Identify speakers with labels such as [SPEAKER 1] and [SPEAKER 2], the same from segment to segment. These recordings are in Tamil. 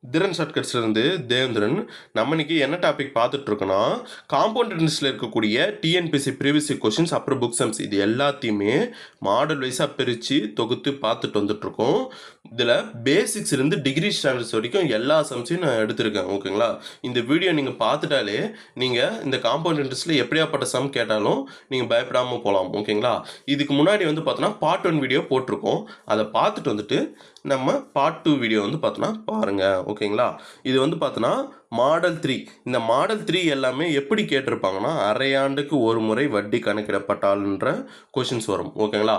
[SPEAKER 1] திறன் ஷார்ட்கட்ஸ்லேருந்து தேவேந்திரன். நம்ம இன்னைக்கு என்ன டாபிக் பார்த்துட்டு இருக்கோம்னா, காம்பவுண்ட் இன்ட்ரெஸ்ட்டில் இருக்கக்கூடிய டிஎன்பிஎஸ்சி ப்ரீவியஸ் கொஷின்ஸ் அப்புறம் புக் சம்ஸ் இது எல்லாத்தையுமே மாடல் வைஸாக பிரித்து தொகுத்து பார்த்துட்டு வந்துட்டுருக்கோம். இதில் பேசிக்ஸ்லேருந்து டிகிரி ஸ்டாண்டர்ட்ஸ் வரைக்கும் எல்லா சம்ஸையும் நான் எடுத்திருக்கேன். ஓகேங்களா? இந்த வீடியோ நீங்கள் பார்த்துட்டாலே நீங்கள் இந்த காம்பவுண்ட் இன்ட்ரெஸ்ட்டில் எப்படியாப்பட்ட சம் கேட்டாலும் நீங்கள் பயப்படாமல் போகலாம். ஓகேங்களா? இதுக்கு முன்னாடி வந்து பார்த்தோன்னா பார்ட் 1 வீடியோ போட்டிருக்கோம். அதை பார்த்துட்டு வந்துட்டு நம்ம பார்ட் 2 வீடியோ வந்து பார்த்தோன்னா பாருங்கள். ஓகேங்களா? இது வந்து பார்த்தோன்னா மாடல் 3. இந்த மாடல் 3 எல்லாமே எப்படி கேட்டிருப்பாங்கன்னா, அரையாண்டுக்கு ஒரு முறை வட்டி கணக்கிடப்பட்டால்ன்ற கொஷின்ஸ் வரும். ஓகேங்களா?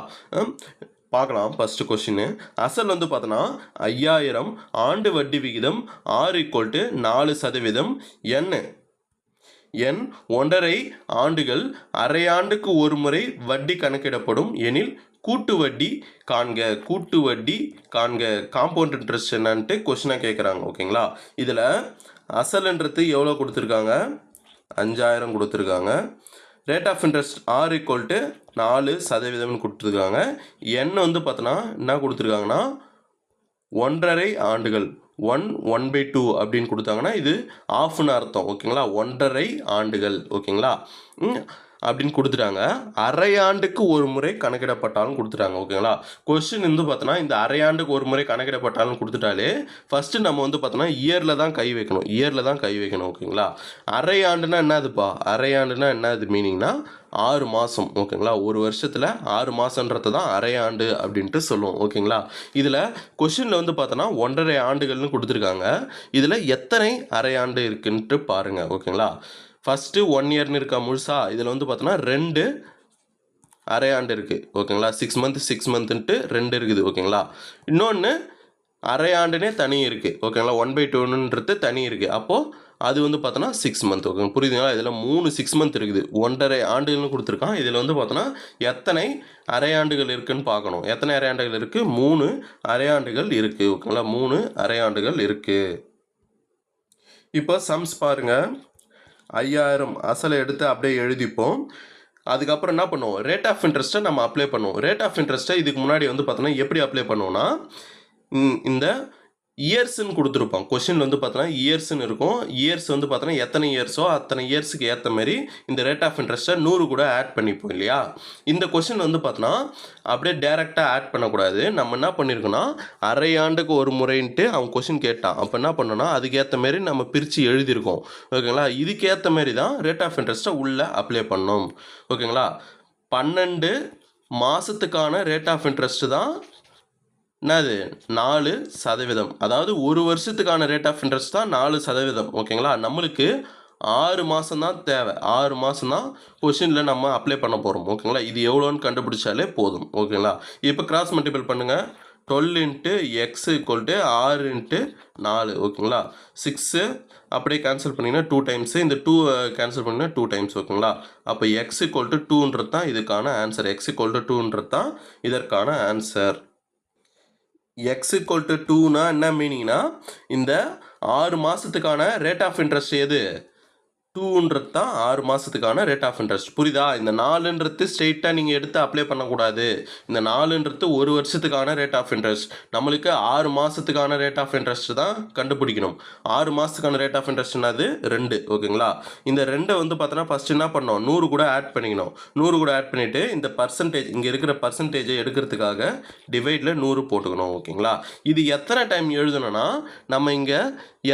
[SPEAKER 1] பார்க்கலாம். ஃபஸ்ட்டு கொஷின் அசல் வந்து பார்த்தோன்னா 5000, ஆண்டு வட்டி விகிதம் R=4%, எண் 1.5 ஆண்டுகள், அரையாண்டுக்கு ஒரு முறை வட்டி கணக்கிடப்படும் எனில் கூட்டு வட்டி காண்க. காம்பவுண்ட் இன்ட்ரெஸ்ட் என்னன்ட்டு கொஸ்டினாக கேட்குறாங்க. ஓகேங்களா? இதில் அசல்ன்றது எவ்வளோ கொடுத்துருக்காங்க? 5000 கொடுத்துருக்காங்க. ரேட் ஆஃப் இன்ட்ரெஸ்ட் R=4% கொடுத்துருக்காங்க. எண் வந்து பார்த்தோன்னா என்ன கொடுத்துருக்காங்கன்னா 1.5 ஆண்டுகள், 1/2 அப்படின்னு கொடுத்தாங்கன்னா இது ஆஃப்னு அர்த்தம். ஓகேங்களா? 1.5 ஆண்டுகள். ஓகேங்களா? அப்படின்னு கொடுத்துட்டாங்க. அரையாண்டுக்கு ஒரு முறை கணக்கிடப்பட்டாலும் கொடுத்துட்டாங்க. ஓகேங்களா? கொஸ்டின் வந்து பார்த்தோன்னா இந்த அரையாண்டுக்கு ஒரு முறை கணக்கிடப்பட்டாலும் கொடுத்துட்டாலே ஃபஸ்ட்டு நம்ம வந்து பார்த்தோன்னா இயரில் தான் கை வைக்கணும். ஓகேங்களா? அரையாண்டுனா என்னதுப்பா? அரையாண்டுனா என்னது மீனிங்னா 6 மாதம். ஓகேங்களா? ஒரு வருஷத்தில் 6 மாதன்றது தான் அரையாண்டு அப்படின்ட்டு சொல்லுவோம். ஓகேங்களா? இதில் கொஷினில் வந்து பார்த்தோன்னா 1.5 ஆண்டுகள்னு கொடுத்துருக்காங்க. இதில் எத்தனை அரையாண்டு இருக்குன்ட்டு பாருங்கள். ஓகேங்களா? ஃபஸ்ட்டு 1 இயர்னு இருக்கா முழுசா? இதில் வந்து பார்த்தோன்னா 2 அரையாண்டு இருக்குது. ஓகேங்களா? 6 மந்த்துன்ட்டு 2 இருக்குது. ஓகேங்களா? இன்னொன்று அரையாண்டுனே தனி இருக்குது. ஓகேங்களா? 1/2ன்றது தனி இருக்குது. அப்போது அது வந்து பார்த்தோன்னா 6 மந்த். ஓகே, புரியுதுங்களா? இதில் 3 6 மந்த் இருக்குது. 1.5 ஆண்டுகள்னு கொடுத்துருக்கான். இதில் வந்து பார்த்தோன்னா எத்தனை அரையாண்டுகள் இருக்குதுன்னு பார்க்கணும். எத்தனை அரையாண்டுகள் இருக்குது? 3 அரையாண்டுகள் இருக்குது. ஓகேங்களா? 3 அரையாண்டுகள் இருக்குது. இப்போ சம்ஸ் பாருங்கள். 5000 அசலை எடுத்து அப்படியே எழுதிப்போம். அதுக்கப்புறம் என்ன பண்ணுவோம்? ரேட் ஆஃப் இன்ட்ரெஸ்ட்டை நம்ம அப்ளை பண்ணுவோம். ரேட் ஆஃப் இன்ட்ரெஸ்ட்டை இதுக்கு முன்னாடி வந்து பார்த்தோன்னா எப்படி அப்ளை பண்ணுவோம்னா, இந்த இயர்ஸ்ன்னு கொடுத்துருப்போம். கொஷின் வந்து பார்த்தோன்னா இயர்ஸ்ன்னு இருக்கும். இயர்ஸ் வந்து பார்த்தோன்னா எத்தனை இயர்ஸோ அத்தனை இயர்ஸுக்கு ஏற்ற மாதிரி இந்த ரேட் ஆஃப் இன்ட்ரெஸ்ட்டை 100 கூட ஆட் பண்ணிப்போம் இல்லையா? இந்த கொஷின் வந்து பார்த்தோன்னா அப்படியே டேரெக்டாக ஆட் பண்ணக்கூடாது. நம்ம என்ன பண்ணியிருக்கோன்னா அரையாண்டுக்கு ஒரு முறைன்ட்டு அவன் கொஷின் கேட்டான். அப்போ என்ன பண்ணோன்னா அதுக்கேற்ற மாரி நம்ம பிரித்து எழுதியிருக்கோம். ஓகேங்களா? இதுக்கேற்ற மாரி தான் ரேட் ஆஃப் இன்ட்ரெஸ்ட்டை உள்ளே அப்ளை பண்ணோம். ஓகேங்களா? 12 மாதத்துக்கான ரேட் ஆஃப் இன்ட்ரெஸ்ட்டு தான் என்னது 4%. அதாவது ஒரு வருஷத்துக்கான ரேட் ஆஃப் இன்ட்ரெஸ்ட் தான் 4%. ஓகேங்களா? நம்மளுக்கு 6 மாதம் தான் தேவை. 6 மாதம் தான் கொஷினில் நம்ம அப்ளை பண்ண போகிறோம். ஓகேங்களா? இது எவ்வளோன்னு கண்டுபிடிச்சாலே போதும். ஓகேங்களா? இப்போ கிராஸ் மல்டிபிள் பண்ணுங்கள். 12 × x = 6 × 4. ஓகேங்களா? 6 அப்படியே கேன்சல் பண்ணிங்கன்னா 2 டைம்ஸு, இந்த 2 கேன்சல் பண்ணிங்கன்னா 2 டைம்ஸ். ஓகேங்களா? அப்போ x = 2ன்றது தான் இதுக்கான ஆன்சர். x = 2ன்றது தான் இதற்கான ஆன்சர். x = 2னா என்ன மீனிங்னா, இந்த 6 மாதத்துக்கான ரேட் ஆஃப் இன்ட்ரெஸ்ட் எது? 2ன்றது தான் 6 மாதத்துக்கான ரேட் ஆஃப் இன்ட்ரெஸ்ட். புரியுதா? இந்த 4ன்றது ஸ்ட்ரெயிட்டாக நீங்கள் எடுத்து அப்ளை பண்ணக்கூடாது. இந்த 4ன்றது ஒரு வருஷத்துக்கான ரேட் ஆஃப் இன்ட்ரெஸ்ட். நம்மளுக்கு 6 மாதத்துக்கான ரேட் ஆஃப் இன்ட்ரெஸ்ட் தான் கண்டுபிடிக்கணும். 6 மாதத்துக்கான ரேட் ஆஃப் இன்ட்ரெஸ்ட் என்னது? 2. ஓகேங்களா? இந்த 2 வந்து பார்த்தோன்னா ஃபஸ்ட்டு என்ன பண்ணோம்? 100 கூட ஆட் பண்ணிக்கணும். 100 கூட ஆட் பண்ணிவிட்டு இந்த பர்சன்டேஜ் இங்கே இருக்கிற பர்சன்டேஜை எடுக்கிறதுக்காக டிவைடில் 100 போட்டுக்கணும். ஓகேங்களா? இது எத்தனை டைம் எழுதணும்னா, நம்ம இங்கே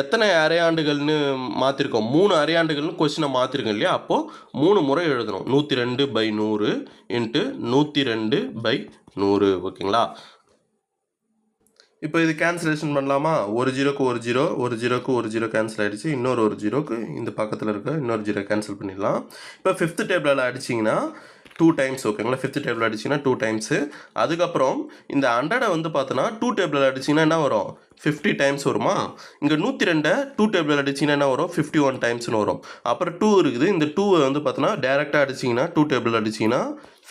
[SPEAKER 1] எத்தனை அரையாண்டுகள்னு மாற்றிருக்கோம்? 3 அரையாண்டுகள்னு கொஸ்டினை மாற்றிருக்கோம் இல்லையா? அப்போது 3 முறை எழுதணும். 102/100 × 102/100. ஓகேங்களா? இப்போ இது கேன்சலேஷன் பண்ணலாமா? ஒரு 0க்கு ஒரு 0, ஒரு 0க்கு ஒரு 0 கேன்சல் ஆகிடுச்சு. இன்னொரு 0க்கு இந்த பக்கத்தில் இருக்க இன்னொரு 0 கேன்சல் பண்ணிடலாம். இப்போ 5th டேபிளில் அடிச்சிங்கன்னா 2 டைம்ஸ். ஓகேங்களா? 5th டேபிள் அடிச்சிங்கன்னா 2 டைம்ஸு. அதுக்கப்புறம் இந்த 100 வந்து பார்த்தோன்னா 2 டேபிளில் அடிச்சிங்கன்னா என்ன வரும்? 50 டைம்ஸ் வருமா? இங்கே 102 2 டேபிளில் அடிச்சிங்கன்னா என்ன வரும்? 51 டைம்ஸ்னு வரும். அப்புறம் 2 இருக்குது. இந்த 2 வந்து பார்த்தோன்னா டேரெக்டாக அடிச்சிங்கன்னா 2 டேபிளில் அடிச்சிங்கன்னா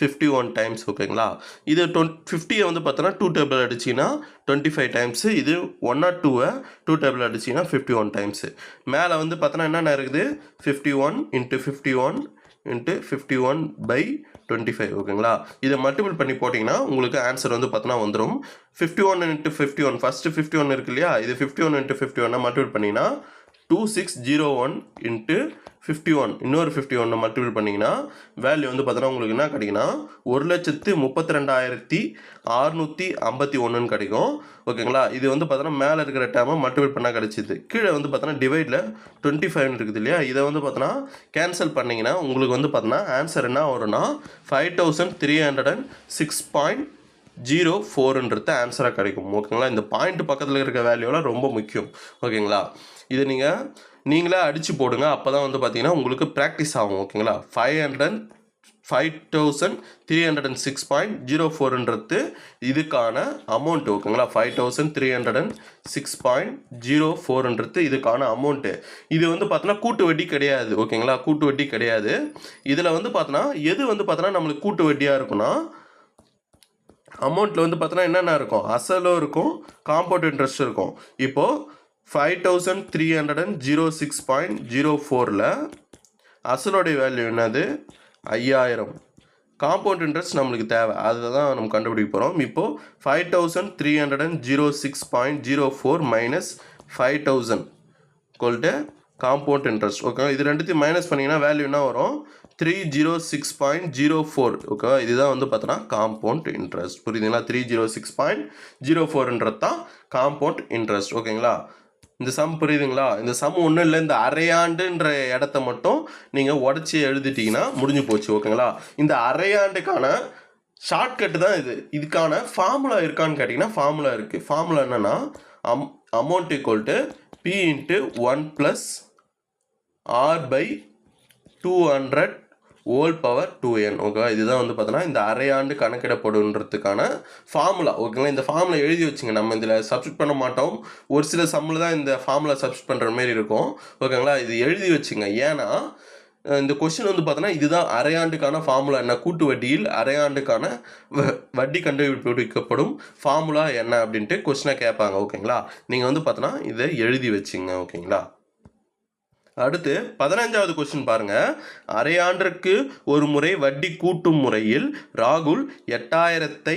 [SPEAKER 1] 51 டைம்ஸ். ஓகேங்களா? இது 50 வந்து பார்த்தோன்னா 2 டேபிள் அடிச்சிங்கன்னா 25 டைம்ஸு. இது 102 2 டேபிள் அடிச்சிங்கன்னா 51 டைம்ஸு. மேலே வந்து பார்த்தோன்னா என்னென்ன இருக்குது? 51 × 51 இன்ட்டு 51/25 ஓகேங்களா. இதை மல்டிபிள் பண்ணி போட்டிங்கன்னா உங்களுக்கு ஆன்சர் வந்து பார்த்தோன்னா வந்துடும். 51 இன்ட்டு 51 ஃபஸ்ட்டு 51 இருக்கு இல்லையா, இது 51 இன்ட்டு 51 மல்டிபிள் பண்ணிங்கன்னா 2601 இன்ட்டு 51 இன்னொரு 51 மல்டிபிள் பண்ணிங்கன்னா வேல்யூ வந்து பார்த்தோன்னா உங்களுக்கு என்ன கிடைக்குன்னா 1,32,651 கிடைக்கும் ஓகேங்களா. இது வந்து பார்த்தோன்னா மேலே இருக்கிற டேமை மல்டிபிள் பண்ணால் கிடைச்சிது. கீழே வந்து பார்த்தோன்னா டிவைடில் 25 இருக்குது இல்லையா, இதை வந்து பார்த்தோன்னா கேன்சல் பண்ணிங்கன்னா உங்களுக்கு வந்து பார்த்தோன்னா ஆன்சர் என்ன வரும்னா 5306.04ன்றது ஆன்சராக கிடைக்கும் ஓகேங்களா. இந்த பாயிண்ட் பக்கத்தில் இருக்க வேல்யூலாம் ரொம்ப முக்கியம் ஓகேங்களா. இதை நீங்களே அடித்து போடுங்க, அப்போ தான் வந்து பார்த்தீங்கன்னா உங்களுக்கு ப்ராக்டிஸ் ஆகும் ஓகேங்களா. 5306.04ன்றது இதுக்கான அமௌண்ட் ஓகேங்களா. 5306.04ன்றது இதுக்கான அமௌண்ட்டு. இது வந்து பார்த்தோன்னா கூட்டு வட்டி கிடையாது ஓகேங்களா, கூட்டு வட்டி கிடையாது. இதில் வந்து பார்த்தோன்னா எது வந்து பார்த்தோன்னா நம்மளுக்கு கூட்டு வட்டியாக இருக்குன்னா அமௌண்ட்டில் வந்து பார்த்தோன்னா என்னென்ன இருக்கும், அசலும் இருக்கும், காம்பவுண்ட் இன்ட்ரெஸ்ட் இருக்கும். இப்போது 5306.04ல் அசலோடைய வேல்யூ என்னது 5000, காம்பவுண்ட் இன்ட்ரெஸ்ட் நம்மளுக்கு தேவை, அதை தான் நம்ம கண்டுபிடிக்க போகிறோம். இப்போது 5306.04 மைனஸ் 5000 கொல்ட்டு காம்பவுண்ட் இன்ட்ரெஸ்ட் ஓகே. இது ரெண்டுத்தையும் மைனஸ் பண்ணிங்கன்னா வேல்யூ என்ன வரும் 306.04 ஓகேவா. இதுதான் வந்து பார்த்தோன்னா காம்பவுண்ட் இன்ட்ரெஸ்ட் புரியுதுங்களா. 306.04ன்றது தான் காம்பவுண்ட் இன்ட்ரெஸ்ட் ஓகேங்களா. இந்த சம் புரியுதுங்களா. இந்த சம் ஒன்றும் இல்லை, இந்த அரையாண்டுன்ற இடத்த மட்டும் நீங்கள் உடச்சி எழுதிட்டிங்கன்னா முடிஞ்சு போச்சு ஓகேங்களா. இந்த அரையாண்டுக்கான ஷார்ட்கட்டு தான் இது. இதுக்கான ஃபார்முலா இருக்கான்னு கேட்டிங்கன்னா ஃபார்முலா இருக்குது. ஃபார்முலா என்னென்னா amount equal to P into 1 + R/200 whole power 2n ஓகேவா. இதுதான் வந்து பார்த்தோன்னா இந்த அரையாண்டு கணக்கிடப்படுன்றதுக்கான ஃபார்முலா ஓகேங்களா. இந்த ஃபார்முலா எழுதி வச்சுங்க, நம்ம இதில் சப்ஸ்டியூட் பண்ண மாட்டோம். ஒரு சில சம்மில் தான் இந்த ஃபார்முலா சப்ஸ்டியூட் பண்ணுற மாதிரி இருக்கும் ஓகேங்களா. இது எழுதி வச்சுங்க, ஏன்னா இந்த கொஸ்டின் வந்து பார்த்தோன்னா இதுதான் அரையாண்டுக்கான ஃபார்முலா என்ன, கூட்டு வட்டியில் அரையாண்டுக்கான வட்டி கண்டுபிடிக்கப்படும் ஃபார்முலா என்ன அப்படின்ட்டு கொஸ்டினை கேட்பாங்க ஓகேங்களா. நீங்கள் வந்து பார்த்தோன்னா இதை எழுதி வச்சுங்க ஓகேங்களா. அடுத்து 15வது கொஸ்டின் பாருங்கள். அரையாண்டிற்கு ஒரு முறை வட்டி கூட்டும் முறையில் ராகுல் 8000ஐ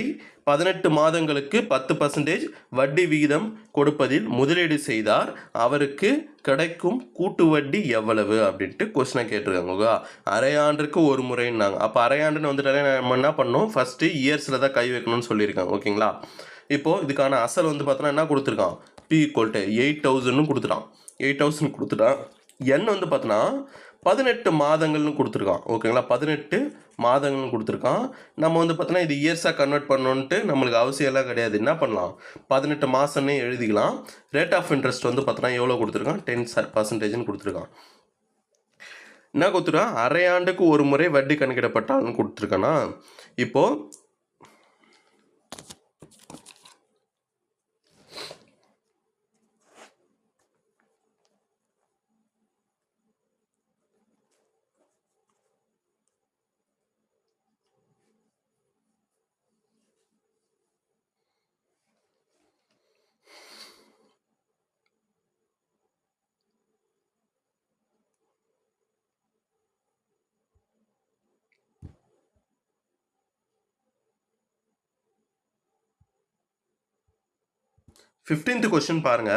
[SPEAKER 1] 18 மாதங்களுக்கு 10% வட்டி விகிதம் கொடுப்பதில் முதலீடு செய்தார். அவருக்கு கிடைக்கும் கூட்டு வட்டி எவ்வளவு அப்படின்ட்டு கொஸ்டினை கேட்டிருக்காங்க. அரையாண்டிற்கு ஒரு முறைன்னாங்க. அப்போ அரையாண்டுன்னு வந்துட்டாலே நம்ம என்ன பண்ணணும், ஃபஸ்ட்டு இயர்ஸில் தான் கை வைக்கணும்னு சொல்லியிருக்காங்க ஓகேங்களா. இப்போது இதுக்கான அசல் வந்து பார்த்தோன்னா என்ன கொடுத்துருக்கான், P = 8000 கொடுத்துட்டான். 8000 கொடுத்துட்டான். n வந்து பார்த்தோன்னா 18 மாதங்கள்னு கொடுத்துருக்கான் ஓகேங்களா. 18 மாதங்கள்னு கொடுத்துருக்கான். நம்ம வந்து பார்த்தோன்னா இது இயர்ஸாக கன்வெர்ட் பண்ணணுன்ட்டு நம்மளுக்கு அவசியம்லாம் கிடையாது. என்ன பண்ணலாம், 18 மாதம்னே எழுதிக்கலாம். ரேட் ஆஃப் இன்ட்ரெஸ்ட் வந்து பார்த்தோன்னா எவ்வளோ கொடுத்துருக்கான், 10% கொடுத்துருக்கான். என்ன கொடுத்துருக்கான், அரையாண்டுக்கு ஒரு முறை வட்டி கணக்கிடப்பட்டால்னு கொடுத்துருக்கானா. இப்போது 15th கொஸ்டின் பாருங்க.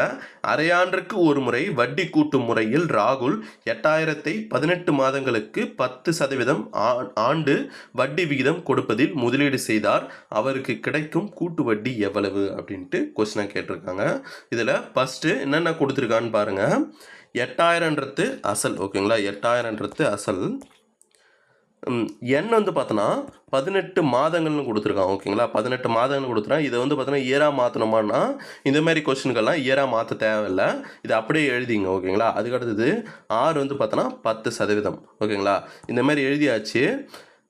[SPEAKER 1] அரையாண்டிற்கு ஒரு முறை வட்டி கூட்டும் முறையில் ராகுல் 8000ஐ 18 மாதங்களுக்கு 10% ஆண்டு வட்டி விகிதம் கொடுப்பதில் முதலீடு செய்தார். அவருக்கு கிடைக்கும் கூட்டு வட்டி எவ்வளவு அப்படின்ட்டு கொஸ்டினை கேட்டிருக்காங்க. இதில் ஃபஸ்ட்டு என்னென்ன கொடுத்துருக்கான்னு பாருங்க. 8000ன்றது அசல் ஓகேங்களா. 8000ன்றது அசல். n வந்து பார்த்தோன்னா 18 மாதங்கள்னு கொடுத்துருக்கான் ஓகேங்களா. 18 மாதங்கள்னு கொடுத்துருக்கான். இதை வந்து பார்த்தோன்னா இயராக மாற்றணுமான்னா இந்த மாதிரி கொஸ்டினுக்கெல்லாம் இயராக மாற்ற தேவையில்லை, இது அப்படியே எழுதிங்க ஓகேங்களா. அதுக்கடுத்தது R வந்து பார்த்தோன்னா 10% ஓகேங்களா. இந்த மாதிரி எழுதியாச்சு.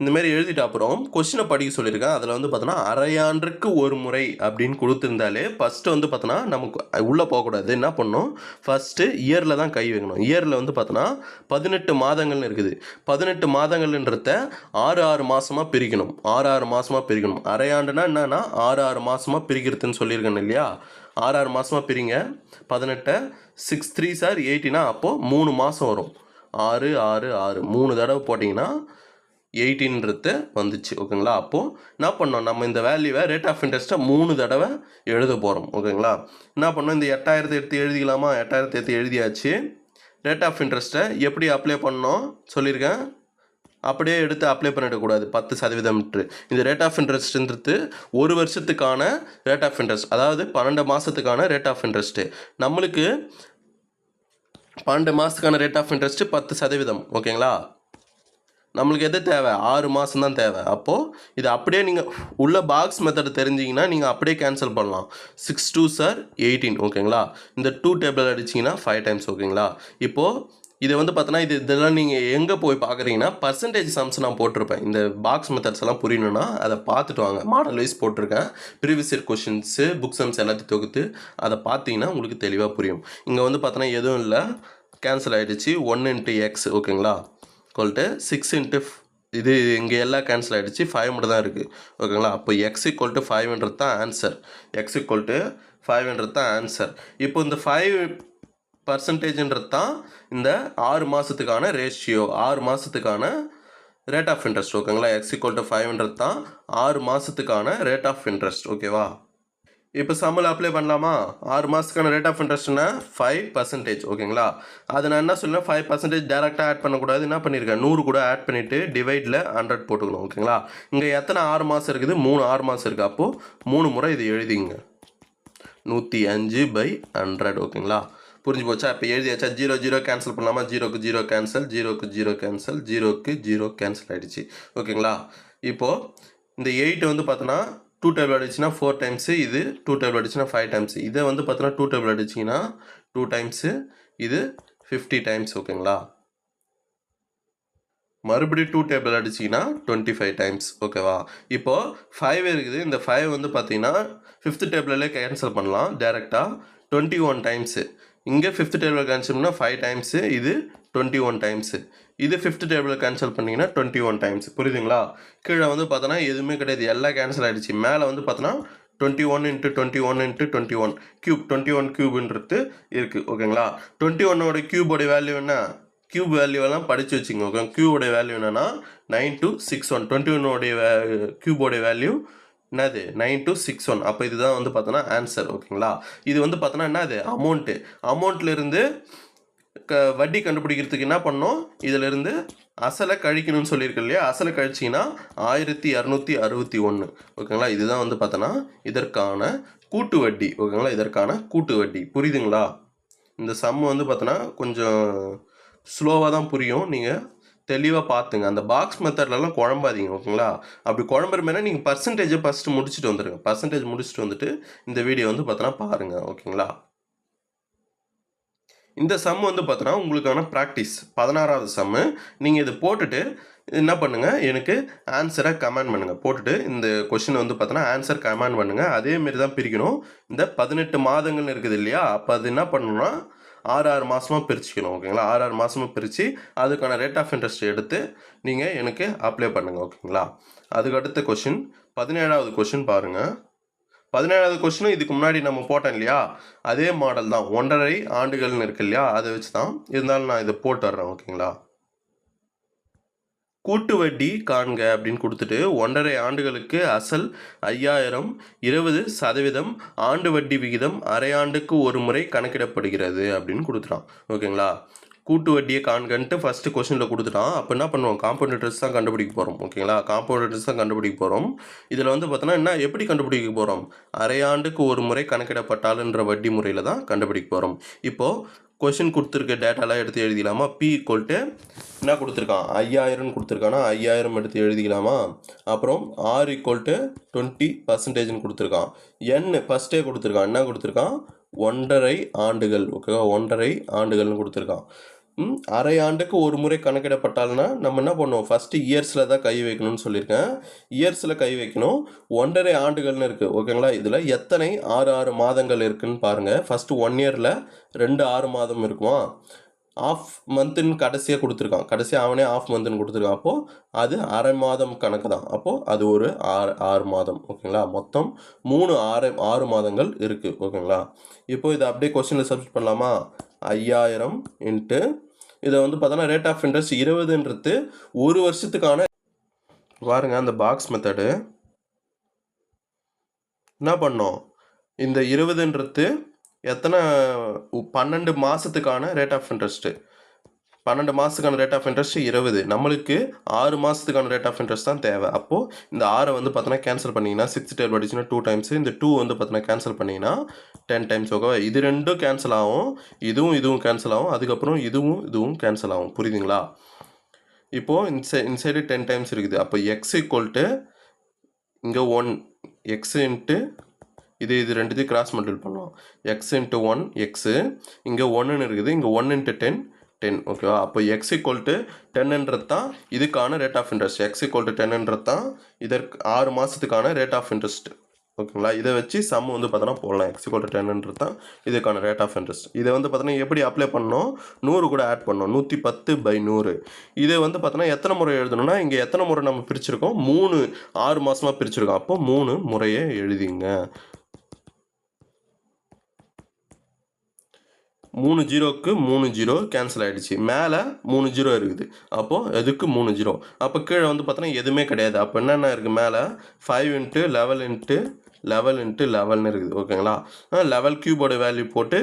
[SPEAKER 1] இந்த மாதிரி எழுதிட்டு அப்புறம் கொஸ்டினை படிக்க சொல்லியிருக்கேன். அதில் வந்து பார்த்தோன்னா அரையாண்டிற்கு ஒரு முறை அப்படின்னு கொடுத்துருந்தாலே ஃபஸ்ட்டு வந்து பார்த்தோன்னா நமக்கு உள்ளே போகக்கூடாது. என்ன பண்ணணும், ஃபஸ்ட்டு இயரில் தான் கை வைக்கணும். இயரில் வந்து பார்த்தோன்னா 18 மாதங்கள்னு இருக்குது. 18 மாதங்கள்ன்றத 6 மாதமாக பிரிக்கணும். 6 மாதமாக பிரிக்கணும். அரையாண்டுனா என்னன்னா 6 மாதமாக பிரிக்கிறதுன்னு சொல்லியிருக்கேன் இல்லையா. 6 மாதமாக பிரிங்க. 18 6 3 சார் 80னா அப்போது 3 மாதம் வரும். 6 6 6 3 தடவை போட்டிங்கன்னா 18 வந்துச்சு ஓகேங்களா. அப்போது என்ன பண்ணோம், நம்ம இந்த வேல்யூவை ரேட் ஆஃப் இன்ட்ரெஸ்ட்டை 3 தடவை எழுத போகிறோம் ஓகேங்களா. என்ன பண்ணோம், இந்த 8000 எடுத்து எழுதிக்கலாமா, 8000 எடுத்து எழுதியாச்சு. ரேட் ஆஃப் இன்ட்ரெஸ்ட்டை எப்படி அப்ளை பண்ணோம் சொல்லியிருக்கேன், அப்படியே எடுத்து அப்ளை பண்ணிடக்கூடாது 10%. இந்த ரேட் ஆஃப் இன்ட்ரெஸ்ட்ன்றது ஒரு வருஷத்துக்கான ரேட் ஆஃப் இன்ட்ரெஸ்ட், அதாவது 12 மாதத்துக்கான ரேட் ஆஃப் இன்ட்ரெஸ்ட்டு. நம்மளுக்கு 12 மாதத்துக்கான ரேட் ஆஃப் இன்ட்ரெஸ்ட்டு 10%. ஓகேங்களா. நம்மளுக்கு எது தேவை, 6 மாதம் தான் தேவை. அப்போது இது அப்படியே நீங்கள் உள்ள பாக்ஸ் மெத்தட் தெரிஞ்சிங்கன்னா நீங்கள் அப்படியே கேன்சல் பண்ணலாம். 6 2 சார் 18 ஓகேங்களா. இந்த 2 டேபிள் அடிச்சிங்கன்னா 5 டைம்ஸ் ஓகேங்களா. இப்போது இது வந்து பார்த்தோன்னா இதெல்லாம் நீங்கள் எங்கே போய் பார்க்குறீங்கன்னா பர்சன்டேஜ் சம்ஸ் நான் போட்டிருப்பேன். இந்த பாக்ஸ் மெத்தட்ஸ் எல்லாம் புரியணுன்னா அதை பார்த்துட்டு வாங்க. மாடல் வைஸ் போட்டிருக்கேன். Previous year questions book sums எல்லாத்தையும் தொகுத்து அதை பார்த்தீங்கன்னா உங்களுக்கு தெளிவாக புரியும். இங்கே வந்து பார்த்தோன்னா எதுவும் இல்லை, கேன்சல் ஆகிடுச்சு. 1 × x ஓகேங்களா ஈக்குவல்ட்டு 6 × இது இங்கே எல்லாம் கேன்சல் ஆகிடுச்சு, 5 மட்டும் தான் இருக்குது ஓகேங்களா. அப்போ x = 5ன்றது தான் ஆன்சர். x = 5ன்றது தான் ஆன்சர். இப்போ இந்த 5%ன்றது தான் இந்த 6 மாதத்துக்கான ரேஷியோ, 6 மாதத்துக்கான ரேட் ஆஃப் இன்ட்ரெஸ்ட் ஓகேங்களா. x = 5ன்றது தான் 6 மாதத்துக்கான ரேட் ஆஃப் இன்ட்ரெஸ்ட் ஓகேவா. இப்போ சம்மில் அப்ளை பண்ணலாமா. 6 மாதத்துக்கான ரேட் ஆஃப் இன்ட்ரெஸ்ட்னா 5% ஓகேங்களா. அது நான் என்ன சொல்லுவேன், 5% டேரெக்டாக ஆட் பண்ணக்கூடாது. என்ன பண்ணியிருக்கேன், 100 கூட ஆட் பண்ணிவிட்டு டிவைடில் 100 போட்டுக்கணும் ஓகேங்களா. இங்கே எத்தனை 6 மாதம் இருக்குது, 3 6 மாதம் இருக்குது. அப்போது 3 முறை இது எழுதிங்க, 105/100 ஓகேங்களா. புரிஞ்சு போச்சா. இப்போ எழுதியாச்சா. 0 0 கேன்சல் பண்ணலாமா, 0க்கு 0 கேன்சல், 0க்கு 0 கேன்சல், 0க்கு 0 கேன்சல் ஆகிடுச்சு ஓகேங்களா. இப்போது இந்த 8 வந்து பார்த்தோன்னா 2 டேபிள் அடிச்சுன்னா 4 டைம்ஸு, இது 2 டேபிள் அடிச்சுன்னா 5 டைம்ஸு. இதை வந்து பார்த்தோன்னா 2 டேபிள் அடிச்சிங்கன்னா 2 டைம்ஸு, இது 50 டைம்ஸ் ஓகேங்களா. மறுபடியும் 2 டேபிள் அடிச்சிங்கன்னா 25 டைம்ஸ் ஓகேவா. இப்போது 5 இருக்குது, இந்த 5 வந்து பார்த்தீங்கன்னா 5th டேபிளில் கேன்சல் பண்ணலாம் டேரெக்டாக. 21 டைம்ஸு, இங்கே 5th டேபிள் கேன்சல் பண்ணால் 5 டைம்ஸு, இது 21 டைம்ஸு. இது 5th டேபிள் கேன்சல் பண்ணிங்கன்னா 21 டைம்ஸ். புரியுதுங்களா. கீழே வந்து பார்த்தோன்னா எதுவுமே கிடையாது, எல்லாம் கேன்சல் ஆகிடுச்சு. மேலே வந்து பார்த்தோன்னா 21 × 21 × 21 க்யூப், 21 க்யூப்ன்றது இருக்குது ஓகேங்களா. 21ஓட க்யூபோடைய வேல்யூ என்ன, க்யூப் வேல்யூவெல்லாம் படித்து வச்சுங்க ஓகே. க்யூபோடைய வேல்யூ என்னென்னா 9/261. 21ஓடைய க்யூபோடைய வேல்யூ என்னது, 9/261. அப்போ இதுதான் வந்து பார்த்தோன்னா ஆன்சர் ஓகேங்களா. இது வந்து பார்த்தோன்னா என்னது, அமௌண்ட்லேருந்து வட்டி கண்டுபிடிக்கிறதுக்கு என்ன பண்ணோம், இதிலிருந்து அசலை கழிக்கணும்னு சொல்லியிருக்கு இல்லையா. அசலை கழிச்சிங்கன்னா 1261 ஓகேங்களா. இதுதான் வந்து பார்த்தோன்னா இதற்கான கூட்டு வட்டி ஓகேங்களா. இதற்கான கூட்டு வட்டி புரியுதுங்களா. இந்த சம் வந்து பார்த்தோன்னா கொஞ்சம் ஸ்லோவாக தான் புரியும், நீங்கள் தெளிவாக பார்த்துங்க. அந்த பாக்ஸ் மெத்தட்லலாம் குழம்பாதீங்க ஓகேங்களா. அப்படி குழம்புற மாதிரி நீங்கள் பர்சன்டேஜை ஃபஸ்ட்டு முடிச்சுட்டு வந்துடுங்க. பர்சன்டேஜ் முடிச்சுட்டு வந்துட்டு இந்த வீடியோ வந்து பார்த்தோன்னா பாருங்கள் ஓகேங்களா. இந்த சம் வந்து பார்த்தோன்னா உங்களுக்கான ப்ராக்டிஸ் 16வது சம்மு. நீங்கள் இதை போட்டுட்டு என்ன பண்ணுங்கள், எனக்கு ஆன்சரை கமெண்ட் பண்ணுங்கள். போட்டுட்டு இந்த கொஷின் வந்து பார்த்தோன்னா ஆன்சர் கமெண்ட் பண்ணுங்கள். அதேமாரி தான் பிரிக்கணும். இந்த 18 மாதங்கள்னு இருக்குது இல்லையா, அப்போ அது என்ன பண்ணணும்னா 6 மாதமாக பிரிச்சுக்கணும் ஓகேங்களா. 6 மாதமாக பிரித்து அதுக்கான ரேட் ஆஃப் இன்ட்ரெஸ்ட் எடுத்து நீங்கள் எனக்கு அப்ளை பண்ணுங்கள் ஓகேங்களா. அதுக்கு அடுத்த கொஷின் 17வது கொஷின் பாருங்கள். 17வது கொஸ்டினும் இதுக்கு முன்னாடி நம்ம போட்டோம் இல்லையா, அதே மாடல் தான். 1.5 ஆண்டுகள்னு இருக்கு இல்லையா, அதை வச்சு தான். இருந்தாலும் நான் இதை போட்டுடுறேன் ஓகேங்களா. கூட்டு வட்டி காண்க அப்படின்னு கொடுத்துட்டு 1.5 ஆண்டுகளுக்கு அசல் 5000, 20% ஆண்டு வட்டி விகிதம் அரை ஆண்டுக்கு ஒரு முறை கணக்கிடப்படுகிறது அப்படின்னு கொடுத்துட்டான் ஓகேங்களா. கூட்டு வட்டியை காண்கன்ட்டு ஃபஸ்ட்டு கொஸ்டினில் கொடுத்துட்டான். அப்போ என்ன பண்ணுவோம், காம்பவுண்ட் இன்ட்ரெஸ்ட் தான் கண்டுபிடிக்க போகிறோம் ஓகேங்களா. காம்பவுண்ட் இன்ட்ரெஸ்ட் தான் கண்டுபிடிக்க போகிறோம். இதில் வந்து பார்த்தோன்னா என்ன எப்படி கண்டுபிடிக்க போகிறோம், அரை ஆண்டுக்கு ஒரு முறை கணக்கிடப்பட்டாலுன்ற வட்டி முறையில் தான் கண்டுபிடிக்க போகிறோம். இப்போது கொஷின் கொடுத்துருக்க டேட்டாலாம் எடுத்து எழுதிக்கலாமா. P = என்ன கொடுத்துருக்கான், 5000 கொடுத்துருக்கானா, 5000 எடுத்து எழுதிக்கலாமா. அப்புறம் R = 20% கொடுத்துருக்கான். N ஃபஸ்ட்டே கொடுத்துருக்கான், என்ன கொடுத்துருக்கான், 1.5 ஆண்டுகள் ஓகேவா. 1.5 ஆண்டுகள்னு கொடுத்துருக்கான். அரை ஆண்டுக்கு ஒரு முறை கணக்கிடப்பட்டால்னா நம்ம என்ன பண்ணுவோம், ஃபஸ்ட்டு இயர்ஸில் தான் கை வைக்கணும்னு சொல்லியிருக்கேன். இயர்ஸில் கை வைக்கணும். 1.5 ஆண்டுகள்னு இருக்குது ஓகேங்களா. இதில் எத்தனை 6 மாதங்கள் இருக்குதுன்னு பாருங்கள். ஃபஸ்ட்டு 1 இயரில் 2 6 மாதம் இருக்குமா. ஆஃப் மந்த்துன்னு கடைசியாக கொடுத்துருக்கான், கடைசியாக அவனே ஆஃப் மந்த்துன்னு கொடுத்துருக்கான். அப்போது அது அரை மாதம் கணக்கு தான். அப்போது அது ஒரு 6 மாதம் ஓகேங்களா. மொத்தம் 6 மாதங்கள் இருக்குது ஓகேங்களா. இப்போது இதை அப்படியே கொஸ்டினில் சப்ஸ்டிட் பண்ணலாமா. 5000 × இதை வந்து பார்த்தோன்னா ரேட் ஆஃப் இன்ட்ரெஸ்ட் 20ன்றது ஒரு வருஷத்துக்கான. பாருங்க அந்த பாக்ஸ் மெத்தடு என்ன பண்ணோம், இந்த 20ன்றது எத்தனை 12 மாதத்துக்கான ரேட் ஆஃப் இன்ட்ரெஸ்ட்டு. 12 மாதத்துக்கான ரேட் ஆஃப் இன்ட்ரெஸ்ட் 20, நம்மளுக்கு 6 மாதத்துக்கான ரேட் ஆஃப் இன்ட்ரெஸ்ட் தான் தேவை. அப்போது இந்த 6 வந்து பார்த்தோன்னா கேன்சல் பண்ணிங்கன்னா 6 டேபிள் அடிச்சுன்னா 2 டைம்ஸ், இந்த 2 வந்து பார்த்தோன்னா கேன்சல் பண்ணிங்கன்னா 10 டைம்ஸ். ஓகேவா, இது ரெண்டும் கேன்சல் ஆகும், இதுவும் கேன்சல் ஆகும், அதுக்கப்புறம் இதுவும் கேன்சல் ஆகும். புரியுதுங்களா? இப்போது இன்சைடு 10 டைம்ஸ் இருக்குது. அப்போ எக்ஸ் ஈக்குவல் டு இங்கே 1 எக்ஸ் இன்ட்டு இது ரெண்டுத்தையும் கிராஸ் மல்டிபிள் பண்ணுவோம். எக்ஸ் இன்ட்டு 1 எக்ஸு, இங்கே 1ன்னு இருக்குது, இங்கே 1 இன்ட்டு 10 10. ஓகேவா, அப்போ எக்ஸ் ஈக்குவல் டு 10ன்றது தான் இதுக்கான rate of interest. X equal to 10ன்றது தான் இதற்கு 6 மாதத்துக்கான ரேட் ஆஃப் இன்ட்ரெஸ்ட். ஓகேங்களா, இதை வச்சு சம் வந்து பார்த்தோன்னா போடலாம். எக்ஸ் ஈக்குவல் டு 10ன்றது தான் இதுக்கான ரேட் ஆஃப் இன்ட்ரெஸ்ட். இதை வந்து பார்த்தோன்னா எப்படி அப்ளை பண்ணோம், 100 கூட ஆட் பண்ணோம், 110/100. இதை வந்து பார்த்தோன்னா எத்தனை முறை எழுதணும்னா, இங்கே எத்தனை முறை நம்ம பிரிச்சிருக்கோம், 3 6 மாதமாக பிரிச்சிருக்கோம். அப்போ 3 முறையே எழுதிங்க. 3 ஜீரோக்கு 3 ஜீரோ கேன்சல் ஆகிடுச்சு, மேலே 3 ஜீரோ இருக்குது. அப்போது எதுக்கு 3 ஜீரோ, அப்போ கீழே வந்து பார்த்தோன்னா எதுவுமே கிடையாது. அப்போ என்னென்ன இருக்குது, மேலே 5 × 11 × 11 × 11 இருக்குது. ஓகேங்களா, 11 கியூபோட வேல்யூ போட்டு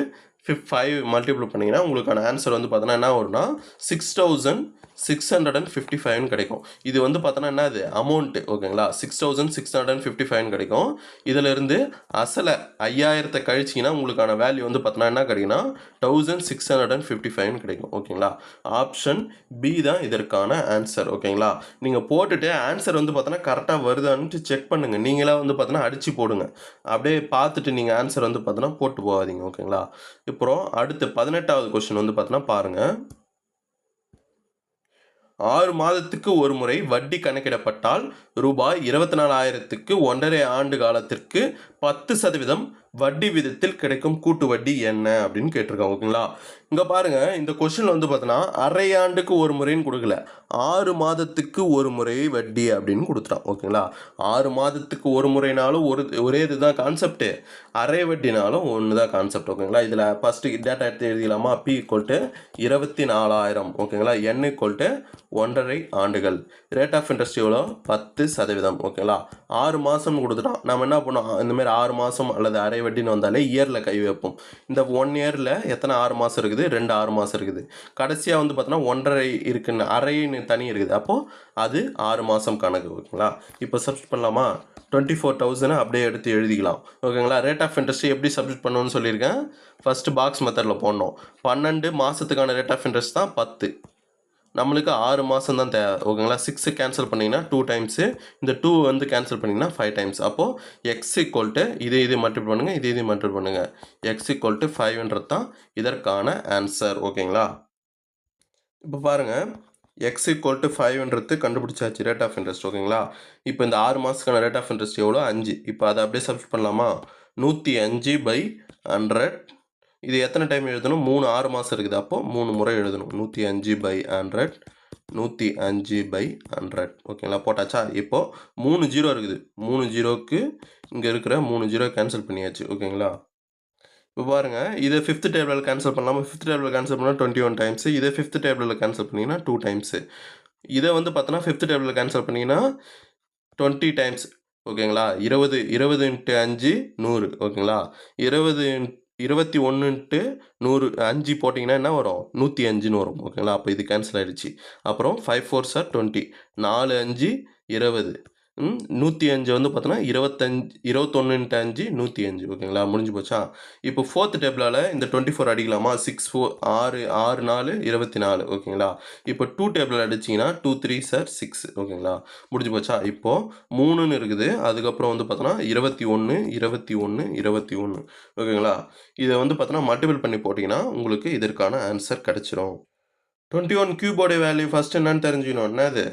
[SPEAKER 1] 5 மல்டிப்ளை பண்ணிங்கன்னா உங்களுக்கான ஆன்சர் வந்து பார்த்தோன்னா என்ன வரும்னா 6655 கிடைக்கும். இது வந்து பார்த்தோன்னா என்னது அமௌண்ட்டு. ஓகேங்களா, 6655 கிடைக்கும். இதிலிருந்து அசலை 5000 கழிச்சிங்கன்னா உங்களுக்கான வேல்யூ வந்து பார்த்தோன்னா என்ன கிடைக்குன்னா 1655 கிடைக்கும். ஓகேங்களா, ஆப்ஷன் பி தான் இதற்கான ஆன்சர். ஓகேங்களா, நீங்கள் போட்டுட்டு ஆன்சர் வந்து பார்த்தோன்னா கரெக்டாக வருதான்ட்டு செக் பண்ணுங்கள். நீங்களாக வந்து பார்த்தோன்னா அடித்து போடுங்க, அப்படியே பார்த்துட்டு நீங்கள் ஆன்சர் வந்து பார்த்தோன்னா போட்டு போகாதீங்க. ஓகேங்களா, அப்புறம் அடுத்து 18வது கொஸ்டின் வந்து பார்த்தோன்னா பாருங்கள். 6 மாதத்துக்கு ஒரு முறை வட்டி கணக்கிடப்பட்டால் ரூபாய் 24,000க்கு 1.5 ஆண்டு காலத்திற்கு 10% வட்டி விதத்தில் கிடைக்கும் கூட்டு வட்டி என்ன அப்படின்னு கேட்டிருக்காங்க. ஓகேங்களா, இங்கே பாருங்கள், இந்த கொஸ்டின் வந்து பார்த்தோன்னா அரை ஆண்டுக்கு ஒரு முறைன்னு கொடுக்கல, 6 மாதத்துக்கு ஒரு முறை வட்டி அப்படின்னு கொடுத்துட்டான். ஓகேங்களா, 6 மாதத்துக்கு ஒரு முறைனாலும் ஒரே இதுதான் கான்செப்ட்டு, அரை வட்டினாலும் ஒன்று தான் கான்செப்ட். ஓகேங்களா, இதில் ஃபஸ்ட்டு டேட்டா எடுத்து எழுதிக்கலாமா, P = 24,000. ஓகேங்களா, N = 1.5 ஆண்டுகள், ரேட் ஆஃப் இன்ட்ரெஸ்ட் எவ்வளோ 10%. ஓகேங்களா, 6 மாதம்னு கொடுத்துட்டான். நம்ம என்ன பண்ணோம், இந்தமாதிரி 6 மாதம் அல்லது அரை வட்டின்னு வந்தாலே இயரில் கை வைப்போம். இந்த 1 இயரில் எத்தனை 6 மாதம் இருக்குது, 2 6 மாதம் இருக்குது. கடைசியாக வந்து பார்த்தோன்னா 1.5 இருக்குன்னு, அரைன்னு தனி இருக்குது, அப்போது அது 6 மாதம் கணக்கு. ஓகேங்களா, இப்போ சப்ஸ்ட் பண்ணலாமா, 24,000 அப்படியே எடுத்து எழுதிக்கலாம். ஓகேங்களா, ரேட் ஆஃப் இன்ட்ரெஸ்ட் எப்படி சப்ஸ்ட் பண்ணணும்னு சொல்லியிருக்கேன். ஃபஸ்ட்டு பாக்ஸ் மெத்தடில் போடணும். 12 மாதத்துக்கான ரேட் ஆஃப் இன்ட்ரெஸ்ட் தான் 10, நம்மளுக்கு 6 மாதம் தான் தேவை. ஓகேங்களா, 6 கேன்சல் பண்ணிங்கன்னா 2 டைம்ஸு, இந்த 2 வந்து கேன்சல் பண்ணிங்கன்னா 5 டைம்ஸ். அப்போது எக்ஸ் ஈக்குவல் டு இது மல்டிபிள் பண்ணுங்கள், இது மல்டிபிள் பண்ணுங்கள், எக்ஸ் ஈக்குவல் டு 5ன்றது தான் இதற்கான ஆன்சர். ஓகேங்களா, இப்போ பாருங்கள், எக்ஸ் ஈக்குவல் டு 5ன்றது கண்டுபிடிச்சாச்சு ரேட் ஆஃப் இன்ட்ரெஸ்ட். ஓகேங்களா, இப்போ இந்த 6 மாதத்துக்கான ரேட் ஆஃப் இன்ட்ரெஸ்ட் எவ்வளோ 5. இப்போ அதை அப்படியே சப்ஸ்ட் பண்ணலாமா, 105/100. இது எத்தனை டைம் எழுதணும், 3 6 மாதம் இருக்குது, அப்போது 3 முறை எழுதணும். 105/100, 105/100. ஓகேங்களா, போட்டாச்சா. இப்போது 3 ஜீரோ இருக்குது, 3 ஜீரோக்கு இங்கே இருக்கிற 3 ஜீரோ கேன்சல் பண்ணியாச்சு. ஓகேங்களா, இப்போ பாருங்கள், இதை 5th டேபிளில் கேன்சல் பண்ணலாமா, 5th டேபிளில் கேன்சல் பண்ணால் 21 டைம்ஸு, இதை 5th டேபிளில் கேன்சல் பண்ணிங்கன்னா 2 டைம்ஸு. இதை வந்து பார்த்தோன்னா 5th டேபிளில் கேன்சல் பண்ணிங்கன்னா 20 டைம்ஸ். ஓகேங்களா, 20 × 5 100. ஓகேங்களா, 21 × 100 5 போட்டிங்கன்னா என்ன வரும், 105ன்னு வரும். ஓகேங்களா, அப்போ இது கேன்சல் ஆகிடுச்சு. அப்புறம் 5 4s are 20, 4 5 20, 105 வந்து பார்த்தோன்னா 21 × 5 105. ஓகேங்களா, முடிஞ்சு போச்சா. இப்போ 4th டேபிளால் இந்த 24 அடிக்கலாமா, 6 4 6 6 4 24. ஓகேங்களா, இப்போ 2 டேபிள் அடிச்சிங்கன்னா 2 3s are 6. ஓகேங்களா, முடிஞ்சு போச்சா. இப்போது 3ன்னு இருக்குது, அதுக்கப்புறம் வந்து பார்த்தோன்னா 21 21 21. ஓகேங்களா, இதை வந்து பார்த்தோன்னா மல்டிபிள் பண்ணி போட்டிங்கன்னா உங்களுக்கு இதற்கான ஆன்சர் கிடச்சிரும். 21 கியூபோட வேல்யூ ஃபஸ்ட்டு என்னன்னு தெரிஞ்சுக்கணும், என்னது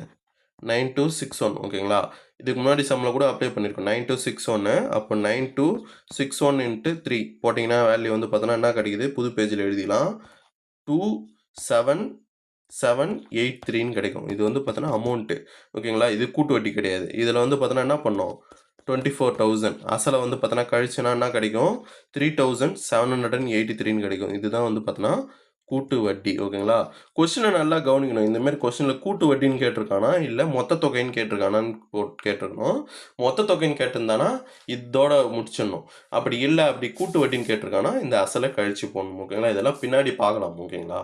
[SPEAKER 1] 9261. ஓகேங்களா, இதுக்கு முன்னாடி சம்மில் கூட அப்ளை பண்ணியிருக்கோம், 9261. அப்போ 9261 × 3 போட்டிங்கன்னா வேல்யூ வந்து பார்த்தோன்னா என்ன கிடைக்குது, புது பேஜில் எழுதிக்கலாம், 27783ன்னு கிடைக்கும். இது வந்து பார்த்தோன்னா அமௌண்ட்டு. ஓகேங்களா, இது கூட்டு வட்டி கிடையாது. இதில் வந்து பார்த்தோன்னா என்ன பண்ணோம், 24,000 அசலை வந்து பார்த்தோன்னா கழிச்சுனா என்ன கிடைக்கும், 3,783ன்னு கிடைக்கும். இதுதான் வந்து பார்த்தோன்னா கூட்டு வட்டி ஓகேங்களா. கொஸ்டினை நல்லா கவனிக்கணும். இந்தமாரி கொஸ்டினில் கூட்டு வட்டின்னு கேட்டிருக்கானா இல்லை மொத்த தொகைன்னு கேட்டிருக்கானான்னு கேட்டிருக்கணும். மொத்த தொகைன்னு கேட்டிருந்தானா இதோட முடிச்சிடணும். அப்படி இல்லை அப்படி கூட்டு வட்டின்னு கேட்டிருக்கானா இந்த அசலை கழிச்சு போடணும் ஓகேங்களா. இதெல்லாம் பின்னாடி பார்க்கலாம் ஓகேங்களா.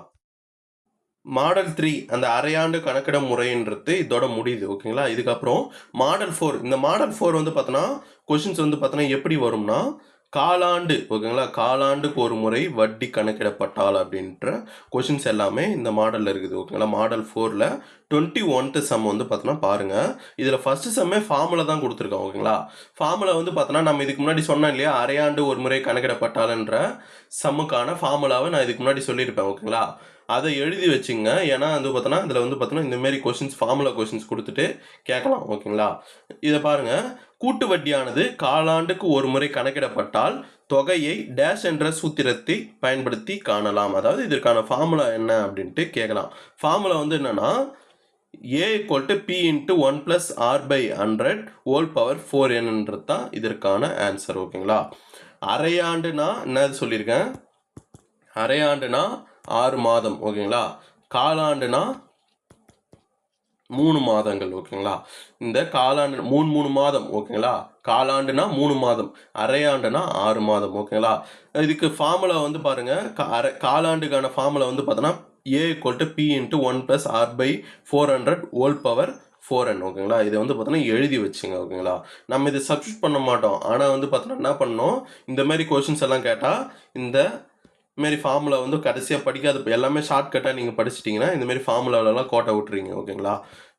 [SPEAKER 1] மாடல் 3 அந்த அரையாண்டு கணக்கிட முறைன்றது இதோட முடியுது ஓகேங்களா. இதுக்கப்புறம் மாடல் 4 இந்த மாடல் 4 வந்து பார்த்தோன்னா கொஷின்ஸ் வந்து பார்த்தோன்னா எப்படி வரும்னா காலாண்டு ஓகேங்களா. காலாண்டுக்கு ஒரு முறை வட்டி கணக்கிடப்பட்டால் அப்படின்ற கொஷின்ஸ் எல்லாமே இந்த மாடலில் இருக்குது ஓகேங்களா. மாடல் 4ல் 21th சம் வந்து பார்த்தோன்னா பாருங்கள். இதில் ஃபஸ்ட்டு செம்மே ஃபார்முலா தான் கொடுத்துருக்கோம் ஓகேங்களா. ஃபார்முலா வந்து பார்த்தோன்னா நம்ம இதுக்கு முன்னாடி சொன்னோம் இல்லையா, அரையாண்டு ஒரு முறை கணக்கிடப்பட்டால்ன்ற சம்முக்கான ஃபார்முலாவை நான் இதுக்கு முன்னாடி சொல்லியிருப்பேன் ஓகேங்களா. அதை எழுதி வச்சுங்க. ஏன்னா வந்து பார்த்தோன்னா இதில் வந்து பார்த்தோன்னா இந்தமாரி கொஷின்ஸ் ஃபார்முலா கொஷின்ஸ் கொடுத்துட்டு கேட்கலாம் ஓகேங்களா. இதை பாருங்கள். கூட்டு வட்டியானது காலாண்டுக்கு ஒரு முறை கணக்கிடப்பட்டால் தொகையை டேஷ் என்ற சூத்திரத்தை பயன்படுத்தி காணலாம். அதாவது இதற்கான ஃபார்முலா என்ன அப்படின்ட்டு கேட்கலாம். ஃபார்முலா வந்து என்னென்னா A = P × 1 + R/100 whole power 4n தான் இதற்கான ஆன்சர் ஓகேங்களா. அரையாண்டுனா என்னது சொல்லியிருக்கேன், அரையாண்டுனா 6 மாதம் ஓகேங்களா. காலாண்டுனா 3 மாதங்கள் ஓகேங்களா. இந்த காலாண்டு 3 மாதம் ஓகேங்களா. காலாண்டுனா 3 மாதம், அரையாண்டுனா 6 மாதம் ஓகேங்களா. இதுக்கு ஃபார்முலா வந்து பாருங்கள். காலாண்டுக்கான ஃபார்முலா வந்து பார்த்தோன்னா A = P × 1 + R/400 whole power 4n ஓகேங்களா. இதை வந்து பார்த்தோன்னா எழுதி வச்சுங்க ஓகேங்களா. நம்ம இதை சப்ஸ்டியூட் பண்ண மாட்டோம். ஆனால் வந்து பார்த்தோன்னா என்ன பண்ணணும், இந்தமாரி கொஷின்ஸ் எல்லாம் கேட்டால் இந்த மாரி ஃபார்முலா வந்து கடைசியாக படிக்காத எல்லாமே ஷார்ட்கட்டாக நீங்கள் படிச்சிட்டிங்கன்னா இந்தமாரி ஃபார்முலாவிலலாம் கோட்டை விட்டுறீங்க ஓகேங்களா.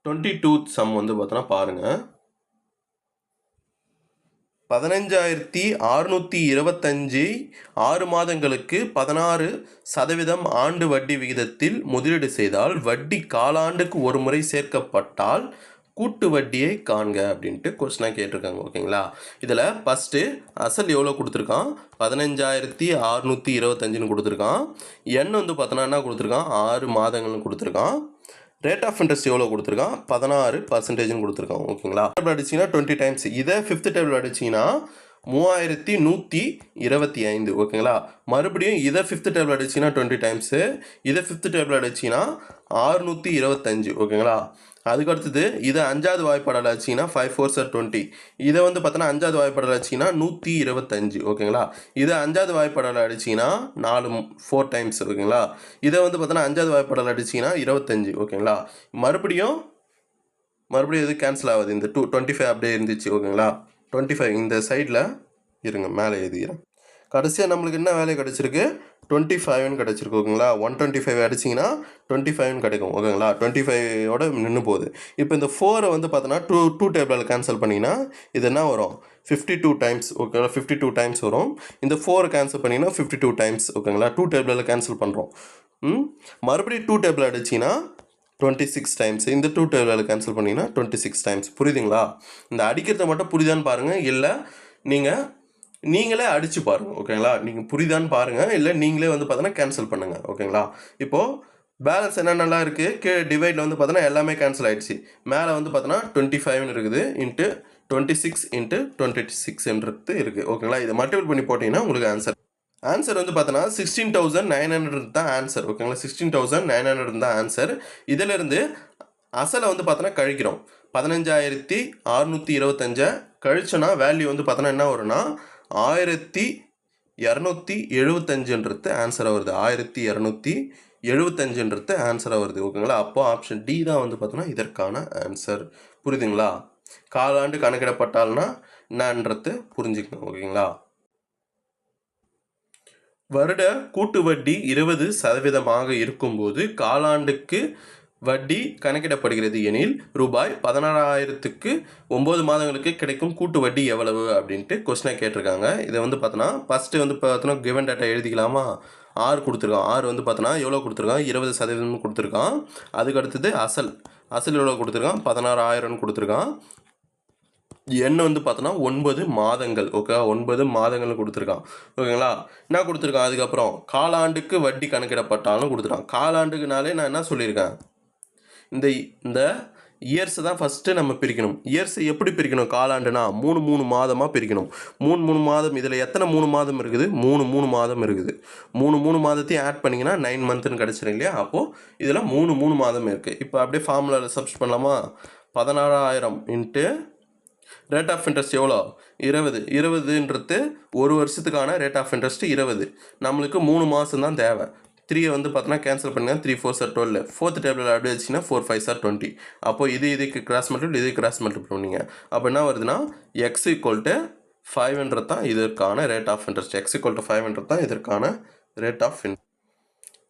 [SPEAKER 1] 22th சம் வந்து பார்த்தோன்னா பாருங்கள். 15,625 6 மாதங்களுக்கு 16% ஆண்டு வட்டி விகிதத்தில் முதலீடு செய்தால் வட்டி காலாண்டுக்கு ஒரு முறை சேர்க்கப்பட்டால் கூட்டு வட்டியை காண்க அப்படின்ட்டு கொஸ்டினாக கேட்டிருக்காங்க ஓகேங்களா. இதில் ஃபஸ்ட்டு அசல் எவ்வளோ கொடுத்துருக்கான், 15,625 கொடுத்துருக்கான். எண் வந்து பார்த்தோன்னா என்ன கொடுத்துருக்கான், 6 மாதங்கள்னு கொடுத்துருக்கான். ரேட் ஆஃப் இன்ட்ரெஸ்ட் எவ்வளோ கொடுத்துருக்கான், 16% கொடுத்துருக்கான் ஓகேங்களா. டேபிள் அடிச்சிங்கன்னா 20 டைம்ஸ். இதை 5th டேபிள் அடிச்சிங்கன்னா 3125 ஓகேங்களா. மறுபடியும் இதை 5th டேபிள் அடிச்சிங்கன்னா 20 டைம்ஸு, இதை 5th டேபிள் அடிச்சிங்கன்னா 625 ஓகேங்களா. அதுக்கடுத்தது இதை 5வது வாய்ப்பாடால் அடிச்சிங்கன்னா 5 4s are 20. இதை வந்து பார்த்தோன்னா 5வது வாய்ப்பாடால் அடிச்சிங்கன்னா 125 ஓகேங்களா. இதை 5வது வாய்ப்பாடால் அடிச்சிங்கன்னா 4 டைம்ஸ் ஓகேங்களா. இதை வந்து பார்த்தோன்னா 5வது வாய்ப்பாடால் அடிச்சிங்கன்னா 25 ஓகேங்களா. மறுபடியும் எது கேன்சல் ஆகுது, இந்த 25 அப்படியே இருந்துச்சு ஓகேங்களா. 25 இந்த சைடில் இருங்க, மேலே எழுதிக்கிறேன். கடைசியாக நம்மளுக்கு என்ன வேலை கிடச்சிருக்கு, 25ன்னு கிடச்சிருக்கு ஓகேங்களா. 125 அடிச்சிங்கன்னா 25ன்னு கிடைக்கும் ஓகேங்களா. 25ஓட நின்று போகுது. இப்போ இந்த 4 வந்து பார்த்தோன்னா 2 டேபிளில் கேன்சல் பண்ணிங்கன்னா இது என்ன வரும், 52 டைம்ஸ் ஓகேங்களா. 52 டைம்ஸ் வரும். இந்த 4 கேன்சல் பண்ணிங்கன்னா 52 டைம்ஸ் ஓகேங்களா. 2 டேபிளில் கேன்சல் பண்ணுறோம். மறுபடியும் 2 டேபிள் அடிச்சிங்கன்னா 26 டைம்ஸ். இந்த 2 டேபிளில் கேன்சல் பண்ணிங்கன்னா 26 டைம்ஸ். புரியுதுங்களா. இந்த அடிக்கிறத மட்டும் புரியுதான்னு பாருங்கள், இல்லை நீங்களே அடித்து பாருங்கள் ஓகேங்களா. நீங்கள் புரியுதான்னு பாருங்கள், இல்லை நீங்களே வந்து பார்த்தோன்னா கேன்சல் பண்ணுங்கள் ஓகேங்களா. இப்போது பேலன்ஸ் என்னென்னலாம் இருக்குது, டிவைடில் வந்து பார்த்தோன்னா எல்லாமே கேன்சல் ஆகிடுச்சு. மேலே வந்து பார்த்தோன்னா 25ன்னு இருக்குது, இன்ட்டு 26 × 26ன்றது இருக்குது ஓகேங்களா. இதை மல்டிபிள் பண்ணி போட்டிங்கன்னா உங்களுக்கு ஆன்சர் வந்து பார்த்தோன்னா 16,900 தான் ஆன்சர் ஓகேங்களா. 16,900 தான் ஆன்சர். இதிலிருந்து அசலை வந்து பார்த்தோன்னா கழிக்கிறோம். 15,625 கழிச்சோன்னா வேல்யூ வந்து பார்த்தோன்னா என்ன வரும்னா 1,275 ஆன்சராக வருது. 1,275 ஆன்சராக வருது ஓகேங்களா. அப்போ ஆப்ஷன் டி தான் வந்து பார்த்தோன்னா இதற்கான ஆன்சர். புரியுதுங்களா. காலாண்டு கணக்கிடப்பட்டால்னா என்னன்றது புரிஞ்சுக்கணும் ஓகேங்களா. வருட கூட்டு வட்டி 20% இருக்கும்போது காலாண்டுக்கு வட்டி கணக்கிடப்படுகிறது எனில் ரூபாய் 16,000க்கு 9 மாதங்களுக்கு கிடைக்கும் கூட்டு வட்டி எவ்வளவு அப்படின்ட்டு கொஸ்டினாக கேட்டிருக்காங்க. இதை வந்து பார்த்தோன்னா ஃபஸ்ட்டு வந்து பார்த்தோன்னா கிவன் டேட்டா எழுதிக்கலாமா. 6 கொடுத்துருக்கான். 6 வந்து பார்த்தோன்னா எவ்வளோ கொடுத்துருக்கான், 20% கொடுத்துருக்கான். அதுக்கு அடுத்தது அசல் எவ்வளோ கொடுத்துருக்கான், 16,000 கொடுத்துருக்கான். எண் வந்து பார்த்தோன்னா 9 மாதங்கள் ஓகே. 9 மாதங்கள் கொடுத்துருக்கான் ஓகேங்களா. என்ன கொடுத்துருக்கான், அதுக்கப்புறம் காலாண்டுக்கு வட்டி கணக்கிடப்பட்டாலும் கொடுத்துருக்கான். காலாண்டுக்குனாலே நான் என்ன சொல்லியிருக்கேன், இந்த இயர்ஸ் தான் ஃபஸ்ட்டு நம்ம பிரிக்கணும். இயர்ஸ் எப்படி பிரிக்கணும்? காலாண்டுனா 3 மாதமாக பிரிக்கணும். 3 மாதம். இதில் எத்தனை 3 மாதம் இருக்குது? 3 மாதம் இருக்குது. 3 மாதத்தையும் ஆட் பண்ணிங்கன்னா 9 மந்த்துன்னு கிடச்சிரும் இல்லையா? அப்போது இதில் 3 மாதம் இருக்குது. இப்போ அப்படியே ஃபார்முலாவில் சப்ஸ்ட் பண்ணலாமா? 16,000 இன்ட்டு ரேட் ஆஃப் இன்ட்ரெஸ்ட் எவ்வளோ? 20. 20ன்றது ஒரு வருஷத்துக்கான ரேட் ஆஃப் இன்ட்ரெஸ்ட் 20. நம்மளுக்கு 3 மாதம் தான் தேவை. 3 வந்து பார்த்தோன்னா கேன்சல் பண்ணுங்க. 3 4 சார் 12. ஃபோர்த் டேபிளில் அப்படி வச்சிங்கன்னா 4 5 சார் 20. அப்போ இதுக்கு கிராஸ் மல்டிபிள், இதுக்கு கிராஸ் மல்டிபிள் பண்ணிங்க. அப்போ என்ன வருதுன்னா எக்ஸ் ஈக்குவல் டு 500 தான் இதற்கான rate of interest. X equal to 500 தான் இதற்கான ரேட் ஆஃப் இன்ட்ரெஸ்ட்.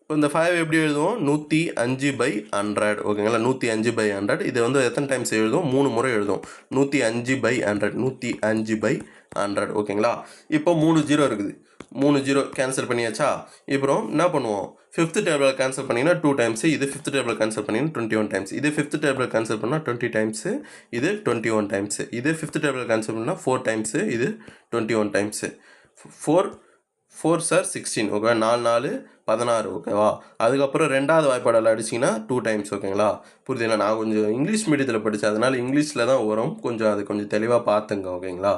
[SPEAKER 1] இப்போ இந்த 5 எப்படி எழுதுவோம்? 105/100. ஓகேங்களா? 105/100. இது வந்து எத்தனை டைம்ஸ் எழுதும்? 3 முறை எழுதும். 105/100. 105/100. ஓகேங்களா? இப்போ 3 0 இருக்குது. 3 0 கேன்சல் பண்ணியாச்சா? இப்போ என்ன பண்ணுவோம்? ஃபிஃப்த் டேபிளில் கேன்சல் பண்ணிங்கன்னா 2 டைம்ஸு. இது ஃபிஃப்த் டேபிளில் கேன்சல் பண்ணிங்கன்னா 21 டைம்ஸ். இது ஃபிஃப்த் டேபிளில் கேன்சல் பண்ணால் 20 டைம்ஸு. இது 21 டைம்ஸு. இது ஃபிஃப்த் டேபிளில் கேன்சல் பண்ணால் 4 டைம்ஸு. இது 21 டைம்ஸு. 4 சார் 16. ஓகே, 4 4 16. ஓகேவா? அதுக்கப்புறம் ரெண்டாவது வாய்ப்பாடில் அடிச்சிங்கன்னா 2 டைம்ஸ். ஓகேங்களா? புரியுதுங்களா? நான் கொஞ்சம் இங்கிலீஷ் மீடியத்தில் படித்தேன், அதனால் இங்கிலீஷில் தான் வரும். கொஞ்சம் அது கொஞ்சம் தெளிவாக பார்த்துங்க. ஓகேங்களா?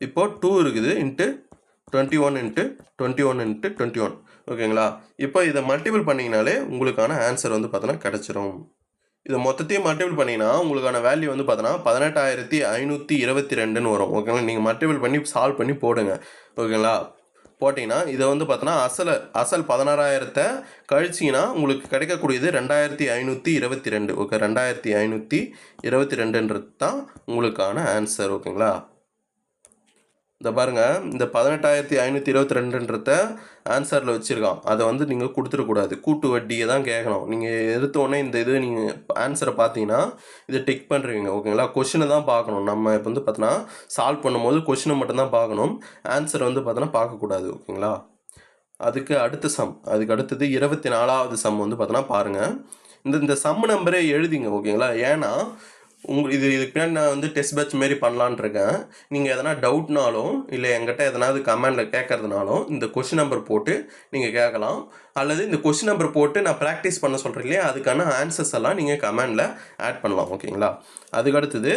[SPEAKER 1] இப்போது 2 இருக்குது இன்ட்டு 21 இன்ட்டு 21 இன்ட்டு 21. ஓகேங்களா? இப்போ இதை மல்டிபிள் பண்ணிங்கனாலே உங்களுக்கான ஆன்சர் வந்து பார்த்தோன்னா கிடச்சிரும். இதை மொத்தத்தையும் மல்டிபிள் பண்ணிங்கன்னா உங்களுக்கான வேல்யூ வந்து பார்த்தோன்னா 18,522ன்னு வரும். ஓகேங்களா? நீங்கள் மல்டிபிள் பண்ணி சால்வ் பண்ணி போடுங்க. ஓகேங்களா? போட்டிங்கன்னா இதை வந்து பார்த்தோன்னா அசல் 16,000 கழிச்சிங்கன்னா உங்களுக்கு கிடைக்கக்கூடியது 2,522. ஓகே, 2,522ன்றது தான் உங்களுக்கான ஆன்சர். ஓகேங்களா? இந்த பாருங்கள், இந்த 18,522ன்றத ஆன்சரில் வச்சுருக்கான். அதை வந்து நீங்கள் கொடுத்துடக்கூடாது. கூட்டு வட்டியை தான் கேட்கணும். நீங்கள் எடுத்தோடனே இந்த இது நீங்கள் ஆன்சரை பார்த்தீங்கன்னா இதை டிக் பண்ணுறீங்க. ஓகேங்களா? கொஷினை தான் பார்க்கணும். நம்ம இப்போ வந்து பார்த்தோன்னா சால்வ் பண்ணும்போது கொஷினை மட்டும்தான் பார்க்கணும். ஆன்சரை வந்து பார்த்தோன்னா பார்க்கக்கூடாது. ஓகேங்களா? அதுக்கு அடுத்தது 24வது சம் வந்து பார்த்தோன்னா பாருங்கள். இந்த சம் நம்பரே எழுதிங்க. ஓகேங்களா? ஏன்னா இதுக்கு பின்னாடி நான் வந்து டெஸ்ட் பேட்ச் மாரி பண்ணலான் இருக்கேன். நீங்கள் எதனா டவுட்னாலும் இல்லை என்கிட்ட எதனாவது கமெண்டில் கேட்கறதுனாலும் இந்த கொஷின் நம்பர் போட்டு நீங்கள் கேட்கலாம். அல்லது இந்த கொஷின் நம்பர் போட்டு நான் ப்ராக்டிஸ் பண்ண சொல்கிறேன் இல்லையா, அதுக்கான ஆன்சர்ஸ் எல்லாம் நீங்கள் கமெண்டில் ஆட் பண்ணலாம். ஓகேங்களா? அதுக்கடுத்தது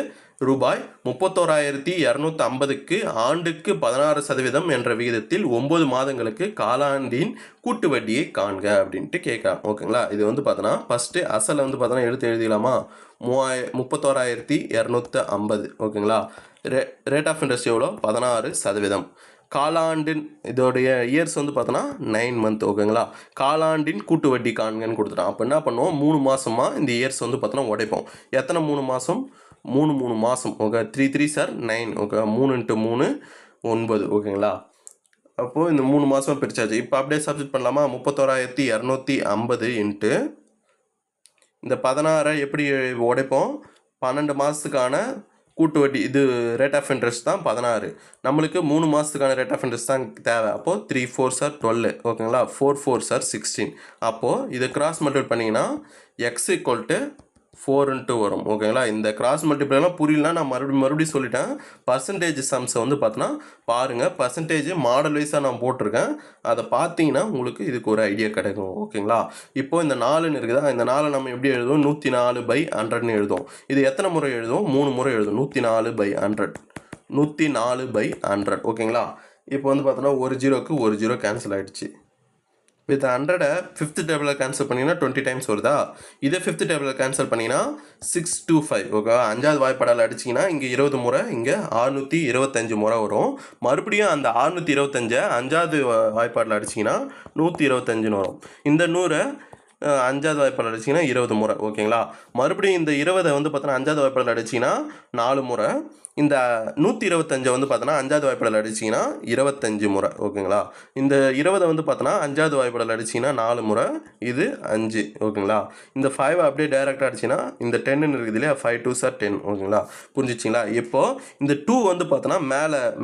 [SPEAKER 1] ரூபாய் 31,250க்கு ஆண்டுக்கு 16% என்ற விகிதத்தில் 9 மாதங்களுக்கு காலாண்டின் கூட்டு வட்டியை காண்க அப்படின்ட்டு கேட்கலாம். ஓகேங்களா? இது வந்து பார்த்தோன்னா ஃபஸ்ட்டு அசலை வந்து பார்த்தோன்னா எடுத்து எழுதிக்கலாமா? 31,250. ஓகேங்களா? ரேட் ஆஃப் இன்ட்ரெஸ்ட் எவ்வளோ? 16%. காலாண்டின் இதோடைய இயர்ஸ் வந்து பார்த்தோன்னா 9 மந்த். ஓகேங்களா? காலாண்டின் கூட்டு வட்டி காண்கன்னு கொடுத்துட்டான். அப்போ என்ன பண்ணுவோம்? 3 மாதமாக இந்த இயர்ஸ் வந்து பார்த்தோன்னா உடைப்போம். எத்தனை 3 மாதம்? 3 மாதம். Okay, 3 3 sir 9. ஓகே, 3 × 3 9. ஓகேங்களா? அப்போது இந்த 3 மாதம் பிரிச்சாச்சு. இப்போ அப்படியே சப்ஸ்டிட் பண்ணலாமா? 31,250 இன்ட்டு இந்த 16 எப்படி உடைப்போம்? 12 மாதத்துக்கான கூட்டு வட்டி இது ரேட் ஆஃப் இன்ட்ரெஸ்ட் தான் 16. நம்மளுக்கு 3 மாதத்துக்கான ரேட் ஆஃப் இன்ட்ரெஸ்ட் தான் தேவை. அப்போது 3 4 சார் 12. ஓகேங்களா? 4 4 சார் 16. அப்போது இதை கிராஸ் மல்டிபிள் பண்ணிங்கன்னா எக்ஸ் ஈக்குவல் டு 4 வரும். ஓகேங்களா? இந்த கிராஸ் மல்டிபிள்லாம் புரியலனா நான் மறுபடியும் சொல்லிட்டேன். பர்சன்டேஜ் சம்ஸை வந்து பார்த்தோன்னா பாருங்கள். பர்சன்டேஜ் மாடல் வைஸாக நான் போட்டிருக்கேன். அதை பார்த்தீங்கன்னா உங்களுக்கு இதுக்கு ஒரு ஐடியா கிடைக்கும். ஓகேங்களா? இப்போது இந்த 4ன்னு இருக்குதா? இந்த 4 நம்ம எப்படி எழுதுவோம்? 104/100ன்னு எழுதுவோம். இது எத்தனை முறை எழுதுவோம்? 3 முறை எழுதுவோம். 104/100. 104/100. ஓகேங்களா? இப்போ வந்து பார்த்தோன்னா ஒரு 0க்கு ஒரு 0 கேன்சல் ஆகிடுச்சு. வித் 100 ஃபிஃப்த் டேபிளில் கேன்சல் பண்ணிங்கன்னா 20 டைம்ஸ் வருதா? இதே ஃபிஃப்த் டேபிளில் கேன்சல் பண்ணிங்கன்னா 625. ஓகே, 5வது வாய்ப்பாடால் அடிச்சிங்கன்னா இங்கே 20 முறை, இங்கே 625 முறை வரும். மறுபடியும் அந்த 625 5வது வாய்ப்பாடில் அடிச்சிங்கன்னா 125ன்னு வரும். இந்த 100 5வது வாய்ப்பாடில் அடிச்சிங்கன்னா 20 முறை. ஓகேங்களா? மறுபடியும் இந்த 20 வந்து பார்த்தோன்னா 5வது வாய்ப்பாடில் அடிச்சிங்கன்னா 4 முறை. இந்த 125 வந்து பார்த்தோன்னா 5வது வாய்ப்பாடில் அடிச்சிங்கன்னா 25 முறை. ஓகேங்களா? இந்த 20 வந்து பார்த்தோன்னா 5வது வாய்ப்பாடில் அடிச்சிங்கன்னா 4 முறை, இது 5. ஓகேங்களா? இந்த 5 அப்படியே டைரெக்டாக அடிச்சிங்கன்னா இந்த 10ன்னு இருக்குது இல்லையா? 5 2 சார் 10. ஓகேங்களா? புரிஞ்சிச்சிங்களா? இப்போது இந்த 2 வந்து பார்த்தோன்னா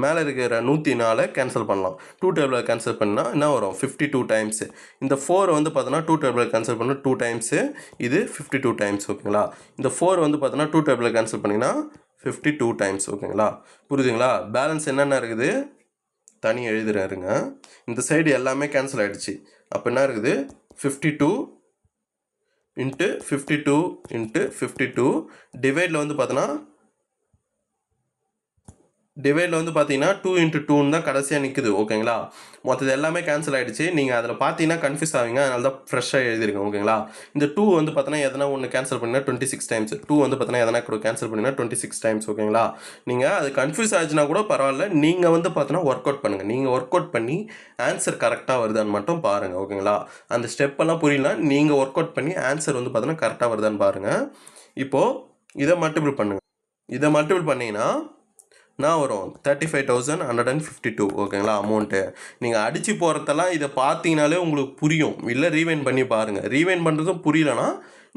[SPEAKER 1] மேலே இருக்கிற 104 கேன்சல் பண்ணலாம். 2 டேபிளில் கேன்சல் பண்ணால் என்ன வரும்? 52 டைம்ஸு. இந்த 4 வந்து பார்த்தோன்னா 2 டேபிளில் கேன்சல் பண்ணால் 2 டைம்ஸு, இது 52 டைம்ஸ். ஓகேங்களா? இந்த 4 வந்து பார்த்தோன்னா 2 டேபிளில் கேன்சல் பண்ணிங்கன்னா 52 டைம்ஸ். ஓகேங்களா? புரியுதுங்களா? பேலன்ஸ் என்னென்ன இருக்குது தனி எழுதுறாருங்க. இந்த சைடு எல்லாமே கேன்சல் ஆகிடுச்சு. அப்போ என்ன இருக்குது? 52 இன்ட்டு 52 இன்ட்டு 52 டிவைடில் வந்து பார்த்தோன்னா டிவைடில் வந்து பார்த்தீங்கன்னா 2 இன்ட்டு 2 தான் கடைசியாக நிற்குது ஓகேங்களா. மொத்தது எல்லாமே கேன்சல் ஆகிடுச்சு. நீங்கள் அதில் பார்த்தீங்கன்னா கன்ஃபியூஸ் ஆவீங்க, அதனால தான் ஃப்ரெஷ்ஷாக எழுதிருக்கேன் ஓகேங்களா. இந்த 2 வந்து பார்த்தோன்னா எதனா ஒன்று கேன்சல் பண்ணினா 26 டைம்ஸ், 2 வந்து பார்த்தோன்னா எதனா கூட கேன்சல் பண்ணினா 26 டைம்ஸ் ஓகேங்களா. நீங்கள் அது கன்ஃபியூஸ் ஆச்சுன்னா கூட பரவாயில்ல, நீங்கள் வந்து பார்த்தோன்னா ஒர்க் அவுட் பண்ணுங்கள். நீங்கள் ஒர்க் அவுட் பண்ணி ஆன்சர் கரெக்டாக வருதான்னு மட்டும் பாருங்கள் ஓகேங்களா. அந்த ஸ்டெப்பெல்லாம் புரியல, நீங்கள் ஒர்க் அவுட் பண்ணி ஆன்சர் வந்து பார்த்தோன்னா கரெக்டாக வருதான்னு பாருங்கள். இப்போது இதை மல்டிபிள் பண்ணுங்கள். இதை மல்டிபிள் பண்ணிங்கன்னா நான் வரும் 35,152 ஓகேங்களா அமௌண்ட்டு. நீங்கள் அடித்து போகிறதெல்லாம் இதை பார்த்தீங்கனாலே உங்களுக்கு புரியும், இல்லை ரீவைண்ட் பண்ணி பாருங்கள். ரீவைண்ட் பண்ணுறதும் புரியலனா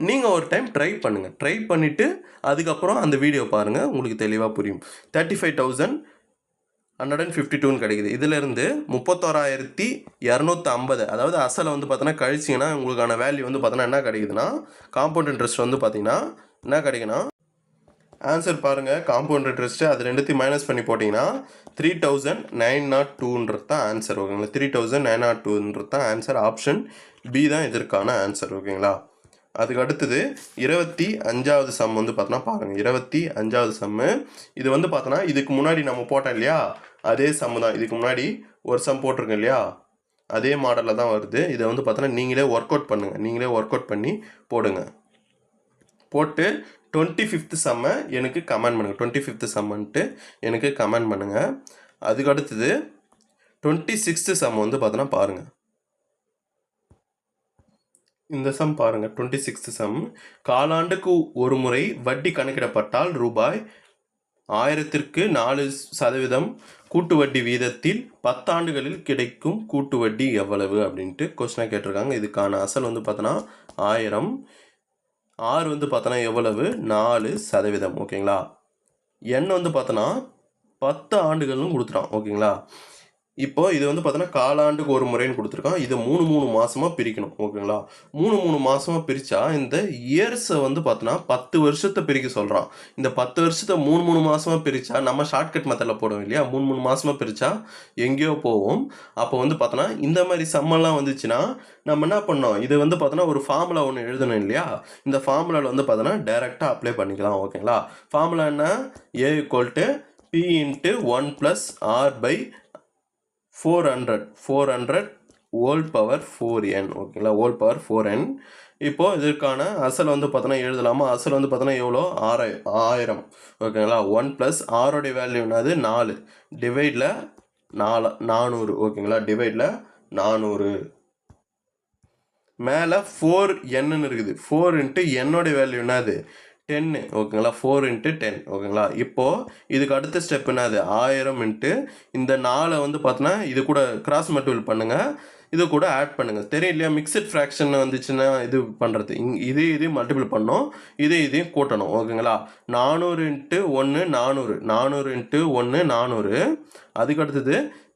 [SPEAKER 1] நீங்கள் ஒரு டைம் ட்ரை பண்ணுங்கள். ட்ரை பண்ணிவிட்டு அதுக்கப்புறம் அந்த வீடியோ பாருங்கள், உங்களுக்கு தெளிவாக புரியும். 35,152 கிடைக்குது. இதிலேருந்து 31,250 அதாவது அசலை வந்து பார்த்தோன்னா கழிச்சிங்கன்னா உங்களுக்கான வேல்யூ வந்து பார்த்தோன்னா என்ன கிடைக்குதுன்னா, காம்பவுண்ட் இன்ட்ரெஸ்ட் வந்து பார்த்தீங்கன்னா என்ன கிடைக்குன்னா, ஆன்சர் பாருங்கள், காம்பவுண்ட் இன்ட்ரெஸ்ட்டு அது ரெண்டுத்தையும் மைனஸ் பண்ணி போட்டிங்கன்னா 3,902 தான் ஆன்சர் ஓகேங்களா. 3,902 தான் ஆன்சர். ஆப்ஷன் பி தான் இதற்கான ஆன்சர் ஓகேங்களா. அதுக்கு அடுத்தது 25வது சம் வந்து பார்த்தோன்னா பாருங்கள், 25வது சம்மு. இது வந்து பார்த்தோன்னா இதுக்கு முன்னாடி நம்ம போட்டோம் இல்லையா, அதே சம்மு தான். இதுக்கு முன்னாடி ஒரு சம் போட்டிருக்கோம் இல்லையா, அதே மாடலில் தான் வருது. இதை வந்து பார்த்தோன்னா நீங்களே ஒர்க் அவுட் பண்ணுங்கள், நீங்களே ஒர்க் அவுட் பண்ணி போடுங்க. போட்டு 25th சம்மை எனக்கு கமெண்ட் பண்ணுங்கள். 25th சம்முன்ட்டு எனக்கு கமெண்ட் பண்ணுங்கள். அதுக்கு அடுத்தது 26th சம் வந்து பார்த்தோன்னா பாருங்கள். இந்த சம் பாருங்கள், 26th சம். காலாண்டுக்கு ஒரு முறை வட்டி கணக்கிடப்பட்டால் ரூபாய் 1000க்கு 4% கூட்டு வட்டி வீதத்தில் 10 ஆண்டுகளில் கிடைக்கும் கூட்டு வட்டி எவ்வளவு அப்படின்ட்டு கொஸ்டினாக கேட்டிருக்காங்க. இதுக்கான அசல் வந்து பார்த்தோன்னா 1000. ஆர் வந்து பார்த்தோன்னா எவ்வளவு, 4% ஓகேங்களா. எண் வந்து பார்த்தோன்னா 10 ஆண்டுகள்னு கொடுத்துட்டான் ஓகேங்களா. இப்போ இது வந்து பார்த்தோன்னா காலாண்டுக்கு ஒரு முறைன்னு கொடுத்துருக்கான். இதை 3 மாதமாக பிரிக்கணும் ஓகேங்களா. 3 மாதமாக பிரித்தா இந்த இயர்ஸை வந்து பார்த்தோன்னா 10 வருஷத்தை பிரிக்க சொல்கிறான். இந்த 10 வருஷத்தை 3 மாதமாக பிரித்தா நம்ம ஷார்ட்கட் மெத்தடில் போடுவோம் இல்லையா, 3 மாதமாக பிரித்தா எங்கேயோ போவோம். அப்போ வந்து பார்த்தோன்னா இந்த மாதிரி சம்மெல்லாம் வந்துச்சுன்னா நம்ம என்ன பண்ணோம், இது வந்து பார்த்தோன்னா ஒரு ஃபார்முலா ஒன்று எழுதணும் இல்லையா. இந்த ஃபார்முலாவில் வந்து பார்த்தோன்னா டைரெக்டாக அப்ளை பண்ணிக்கலாம் ஓகேங்களா. ஃபார்முலா என்ன, A = P × 1 + R / 400 whole power 4n ஓகேங்களா, whole power 4n. இப்போது இதற்கான அசல் வந்து பார்த்தோன்னா எழுதலாமா. அசல் வந்து பார்த்தோன்னா எவ்வளோ, 1000 ஓகேங்களா. 1 + ஆரோடைய வேல்யூ என்னது, 4 டிவைடில் 400 ஓகேங்களா, டிவைடில் 400. மேலே 4n இருக்குது, 4 × என்னோடைய வேல்யூ என்னது, 10 ஓகேங்களா. 4 × 10 ஓகேங்களா. இப்போது இதுக்கு அடுத்த ஸ்டெப் என்னது, 1000 × இந்த 4 வந்து பார்த்தோன்னா இது கூட கிராஸ் மல்டிபிள் பண்ணுங்கள், இது கூட ஆட் பண்ணுங்கள். தெரியும் இல்லையா, மிக்சட் ஃப்ராக்ஷன் வந்துச்சுன்னா இது பண்ணுறது, இதையும் மல்டிபிள் பண்ணோம், இதையும் கூட்டணும் ஓகேங்களா. 400 × 1 400, 400 × 1 400. அதுக்கு அடுத்தது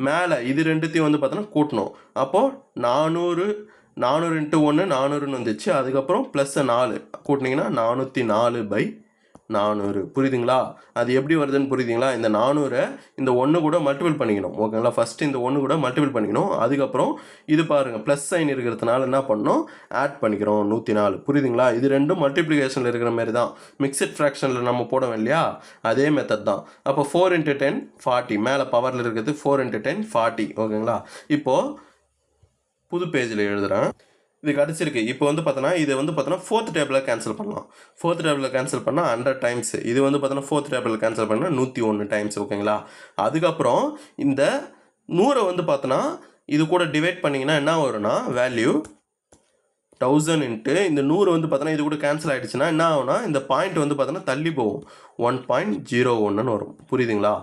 [SPEAKER 1] மேலே இது ரெண்டுத்தையும் வந்து பார்த்தோன்னா கூட்டணும். அப்போது 400 × 1 400ன்னு வந்துச்சு. அதுக்கப்புறம் ப்ளஸ் 4 கூட்டினீங்கன்னா 404/400 புரியுதுங்களா. அது எப்படி வருதுன்னு புரியுதுங்களா. இந்த 400 இந்த 1 கூட மல்டிபிள் பண்ணிக்கணும் ஓகேங்களா. ஃபஸ்ட்டு இந்த 1 கூட மல்டிபிள் பண்ணிக்கணும். அதுக்கப்புறம் இது பாருங்கள் ப்ளஸ் சைன் இருக்கிறதுனால என்ன பண்ணணும், ஆட் பண்ணிக்கிறோம் 104 புரியுதுங்களா. இது ரெண்டும் மல்டிப்ளிகேஷனில் இருக்கிற மாதிரி தான், மிக்சட் ஃப்ராக்ஷனில் நம்ம போடுவோம் இல்லையா, அதே மெத்தட் தான். அப்போ 4 × 10 40, மேலே பவரில் இருக்கிறது 4 × 10 40 ஓகேங்களா. இப்போது புது பேஜில் எழுதுகிறேன், இது கிடச்சிருக்கு. இப்போ வந்து பார்த்தோன்னா இது வந்து பார்த்தோன்னா 4th டேபிளில் கேன்சல் பண்ணலாம். 4th டேபிளில் கேன்சல் பண்ணால் 100 டைம்ஸ். இது வந்து பார்த்தோன்னா 4th டேபிளில் கேன்சல் பண்ணால் 101 டைம்ஸ் ஓகேங்களா. அதுக்கப்புறம் இந்த 100 வந்து பார்த்தோன்னா இது கூட டிவைட் பண்ணிங்கன்னா என்ன வரும்னா, வேல்யூ 1000 × இந்த 100 வந்து பார்த்தோன்னா இது கூட கேன்சல் ஆகிடுச்சுன்னா என்ன ஆகும்னா, இந்த பாயிண்ட் வந்து பார்த்தோன்னா தள்ளி போகும், 1.01ன்னு வரும் புரியுதுங்களா.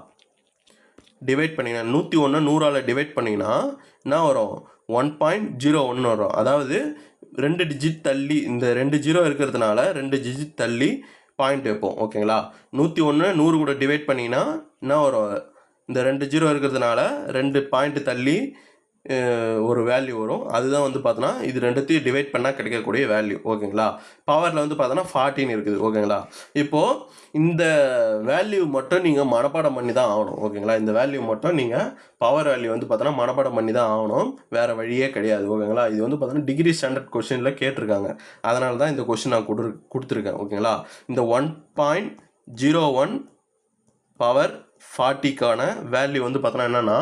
[SPEAKER 1] டிவைட் பண்ணிங்கன்னா 101 100ஆல் டிவைட் பண்ணிங்கன்னா என்ன வரும், 1.01 வரும். அதாவது 2 டிஜிட் தள்ளி, இந்த 2 0 இருக்கிறதுனால 2 டிஜிட் தள்ளி பாயிண்ட் வைப்போம் ஓகேங்களா. 101 100 கூட டிவைட் பண்ணிங்கன்னா என்ன வரும், இந்த 2 0 இருக்கிறதுனால 2 பாயிண்ட் தள்ளி ஒரு வேல்யூ வரும். அதுதான் வந்து பார்த்தோன்னா இது ரெண்டுத்தையும் டிவைட் பண்ணால் கிடைக்கக்கூடிய வேல்யூ. ஓகேங்களா? பவரில் வந்து பார்த்தோன்னா 14 இருக்குது. ஓகேங்களா? இப்போது இந்த வேல்யூ மட்டும் நீங்கள் மனப்பாடம் பண்ணி தான் ஆகணும். ஓகேங்களா? இந்த வேல்யூ மட்டும் நீங்கள் பவர் வேல்யூ வந்து பார்த்தோன்னா மனப்பாடம் பண்ணி தான் ஆகணும். வேறு வழியே கிடையாது. ஓகேங்களா? இது வந்து பார்த்தோன்னா டிகிரி ஸ்டாண்டர்ட் கொஸ்டினில் கேட்டிருக்காங்க. அதனால தான் இந்த கொஸ்டின் நான் கொடுத்துருக்கேன். ஓகேங்களா? இந்த 1.01 பவர் 40க்கான வேல்யூ வந்து பார்த்தோன்னா என்னென்னா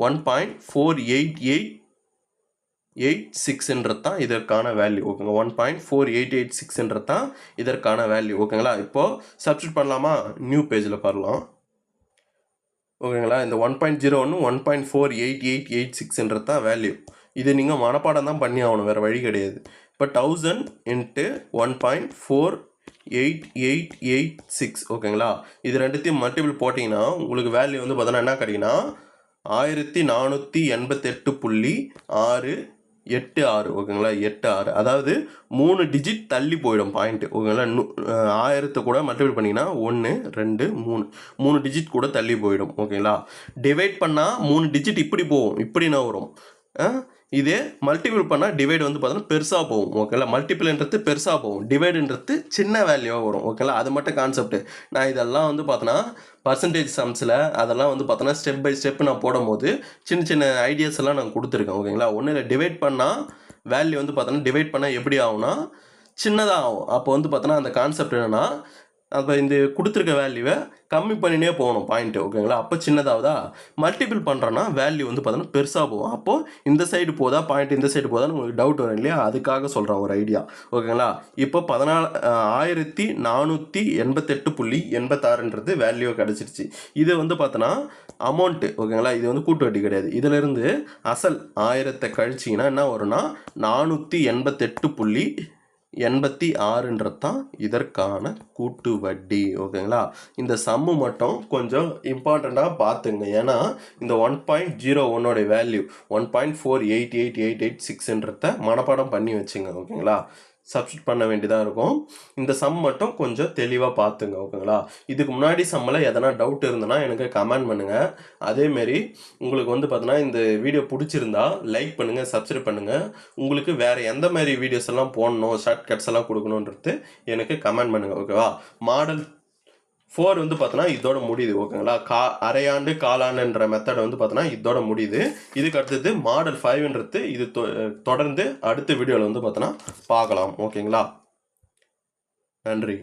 [SPEAKER 1] 1.48886 தான் இதற்கான வேல்யூ. ஓகேங்க, 1.4886 தான் இதற்கான வேல்யூ. ஓகேங்களா? இப்போது சப்ஸ்டியூட் பண்ணலாமா? நியூ பேஜில் பண்ணலாம். ஓகேங்களா? இந்த 1.01 1.48886 தான் வேல்யூ. இது நீங்கள் மனப்பாடம் தான் பண்ணி ஆகணும், வேறு வழி கிடையாது. இப்போ 1000 × 1.48886. ஓகேங்களா? இது ரெண்டுத்தையும் மல்டிபிள் போட்டிங்கன்னா உங்களுக்கு வேல்யூ வந்து பார்த்தோன்னா என்ன கிடைக்குன்னா 1448.686. ஓகேங்களா? 86. அதாவது 3 டிஜிட் தள்ளி போயிடும் பாயிண்ட். ஓகேங்களா? 1000 கூட மல்டிபிள் பண்ணிங்கன்னா 1 2 3 டிஜிட் கூட தள்ளி போயிடும். ஓகேங்களா? டிவைட் பண்ணால் 3 டிஜிட் இப்படி போகும், இப்படின்னா வரும். இதே மல்டிபிள் பண்ணால் டிவைடு வந்து பார்த்தோன்னா பெருசாக போகும். ஓகேங்களா? மல்டிபிள்ன்றது பெருசாக போகும், டிவைடுன்றது சின்ன வேல்யூவாக வரும். ஓகேங்களா? அது மட்டும் கான்செப்ட். நான் இதெல்லாம் வந்து பார்த்தோன்னா பர்சன்டேஜ் சம்ஸில் அதெல்லாம் வந்து பார்த்தோன்னா ஸ்டெப் பை ஸ்டெப் நான் போடும்போது சின்ன சின்ன ஐடியாஸ் எல்லாம் நான் கொடுத்துருக்கேன். ஓகேங்களா? ஒன்றும் இல்லை, டிவைட் பண்ணால் வேல்யூ வந்து பார்த்தோன்னா டிவைட் பண்ணால் எப்படி ஆகும்னா சின்னதாக ஆகும். அப்போ வந்து பார்த்தோன்னா அந்த கான்செப்ட் என்னென்னா அப்போ இந்த கொடுத்துருக்க வேல்யூவை கம்மி பண்ணினே போகணும் பாயிண்ட்டு. ஓகேங்களா? அப்போ சின்னதாகுதா? மல்டிபிள் பண்ணுறோன்னா வேல்யூ வந்து பார்த்தோன்னா பெருசாக போகும். அப்போது இந்த சைடு போதா பாயிண்ட் இந்த சைடு போதான்னு உங்களுக்கு டவுட் வரும் இல்லையா? அதுக்காக சொல்கிறேன் ஒரு ஐடியா. ஓகேங்களா? இப்போ 1488.86 வேல்யூ கிடச்சிருச்சு. இது வந்து பார்த்தோன்னா அமௌண்ட்டு. ஓகேங்களா? இது வந்து கூட்டு வட்டி கிடையாது. இதிலிருந்து அசல் 1000 கழிச்சிங்கன்னா என்ன வரும்னா 488.86 தான் இதற்கான கூட்டு வட்டி. ஓகேங்களா? இந்த சம்மு மட்டும் கொஞ்சம் இம்பார்ட்டண்ட்டாக பார்த்துங்க. ஏன்னா இந்த 1.01 வேல்யூ 1.48886 மனப்பாடம் பண்ணி வச்சுங்க. ஓகேங்களா? சப்ஸ்டியூட் பண்ண வேண்டியதாக இருக்கும். இந்த சம் மட்டும் கொஞ்சம் தெளிவாக பார்த்துங்க. ஓகேங்களா? இதுக்கு முன்னாடி சம்மில் எதனா டவுட் இருந்ததுன்னா எனக்கு கமெண்ட் பண்ணுங்கள். அதேமாரி உங்களுக்கு வந்து பார்த்தோன்னா இந்த வீடியோ பிடிச்சிருந்தா லைக் பண்ணுங்கள், சப்ஸ்கிரைப் பண்ணுங்கள். உங்களுக்கு வேறு எந்த மாதிரி வீடியோஸ் எல்லாம் போடணும், ஷார்ட் கட்ஸ் எல்லாம் கொடுக்கணுன்றது எனக்கு கமெண்ட் பண்ணுங்கள். ஓகேவா? மாடல் 4 வந்து பார்த்தோன்னா இதோட முடியுது. ஓகேங்களா? அரையாண்டு காலாண்டுன்ற மெத்தட் வந்து பார்த்தோன்னா இதோட முடியுது. இதுக்கு அடுத்தது மாடல் 5ன்றது இது தொடர்ந்து அடுத்த வீடியோவில் வந்து பார்த்தோன்னா பார்க்கலாம். ஓகேங்களா? நன்றி.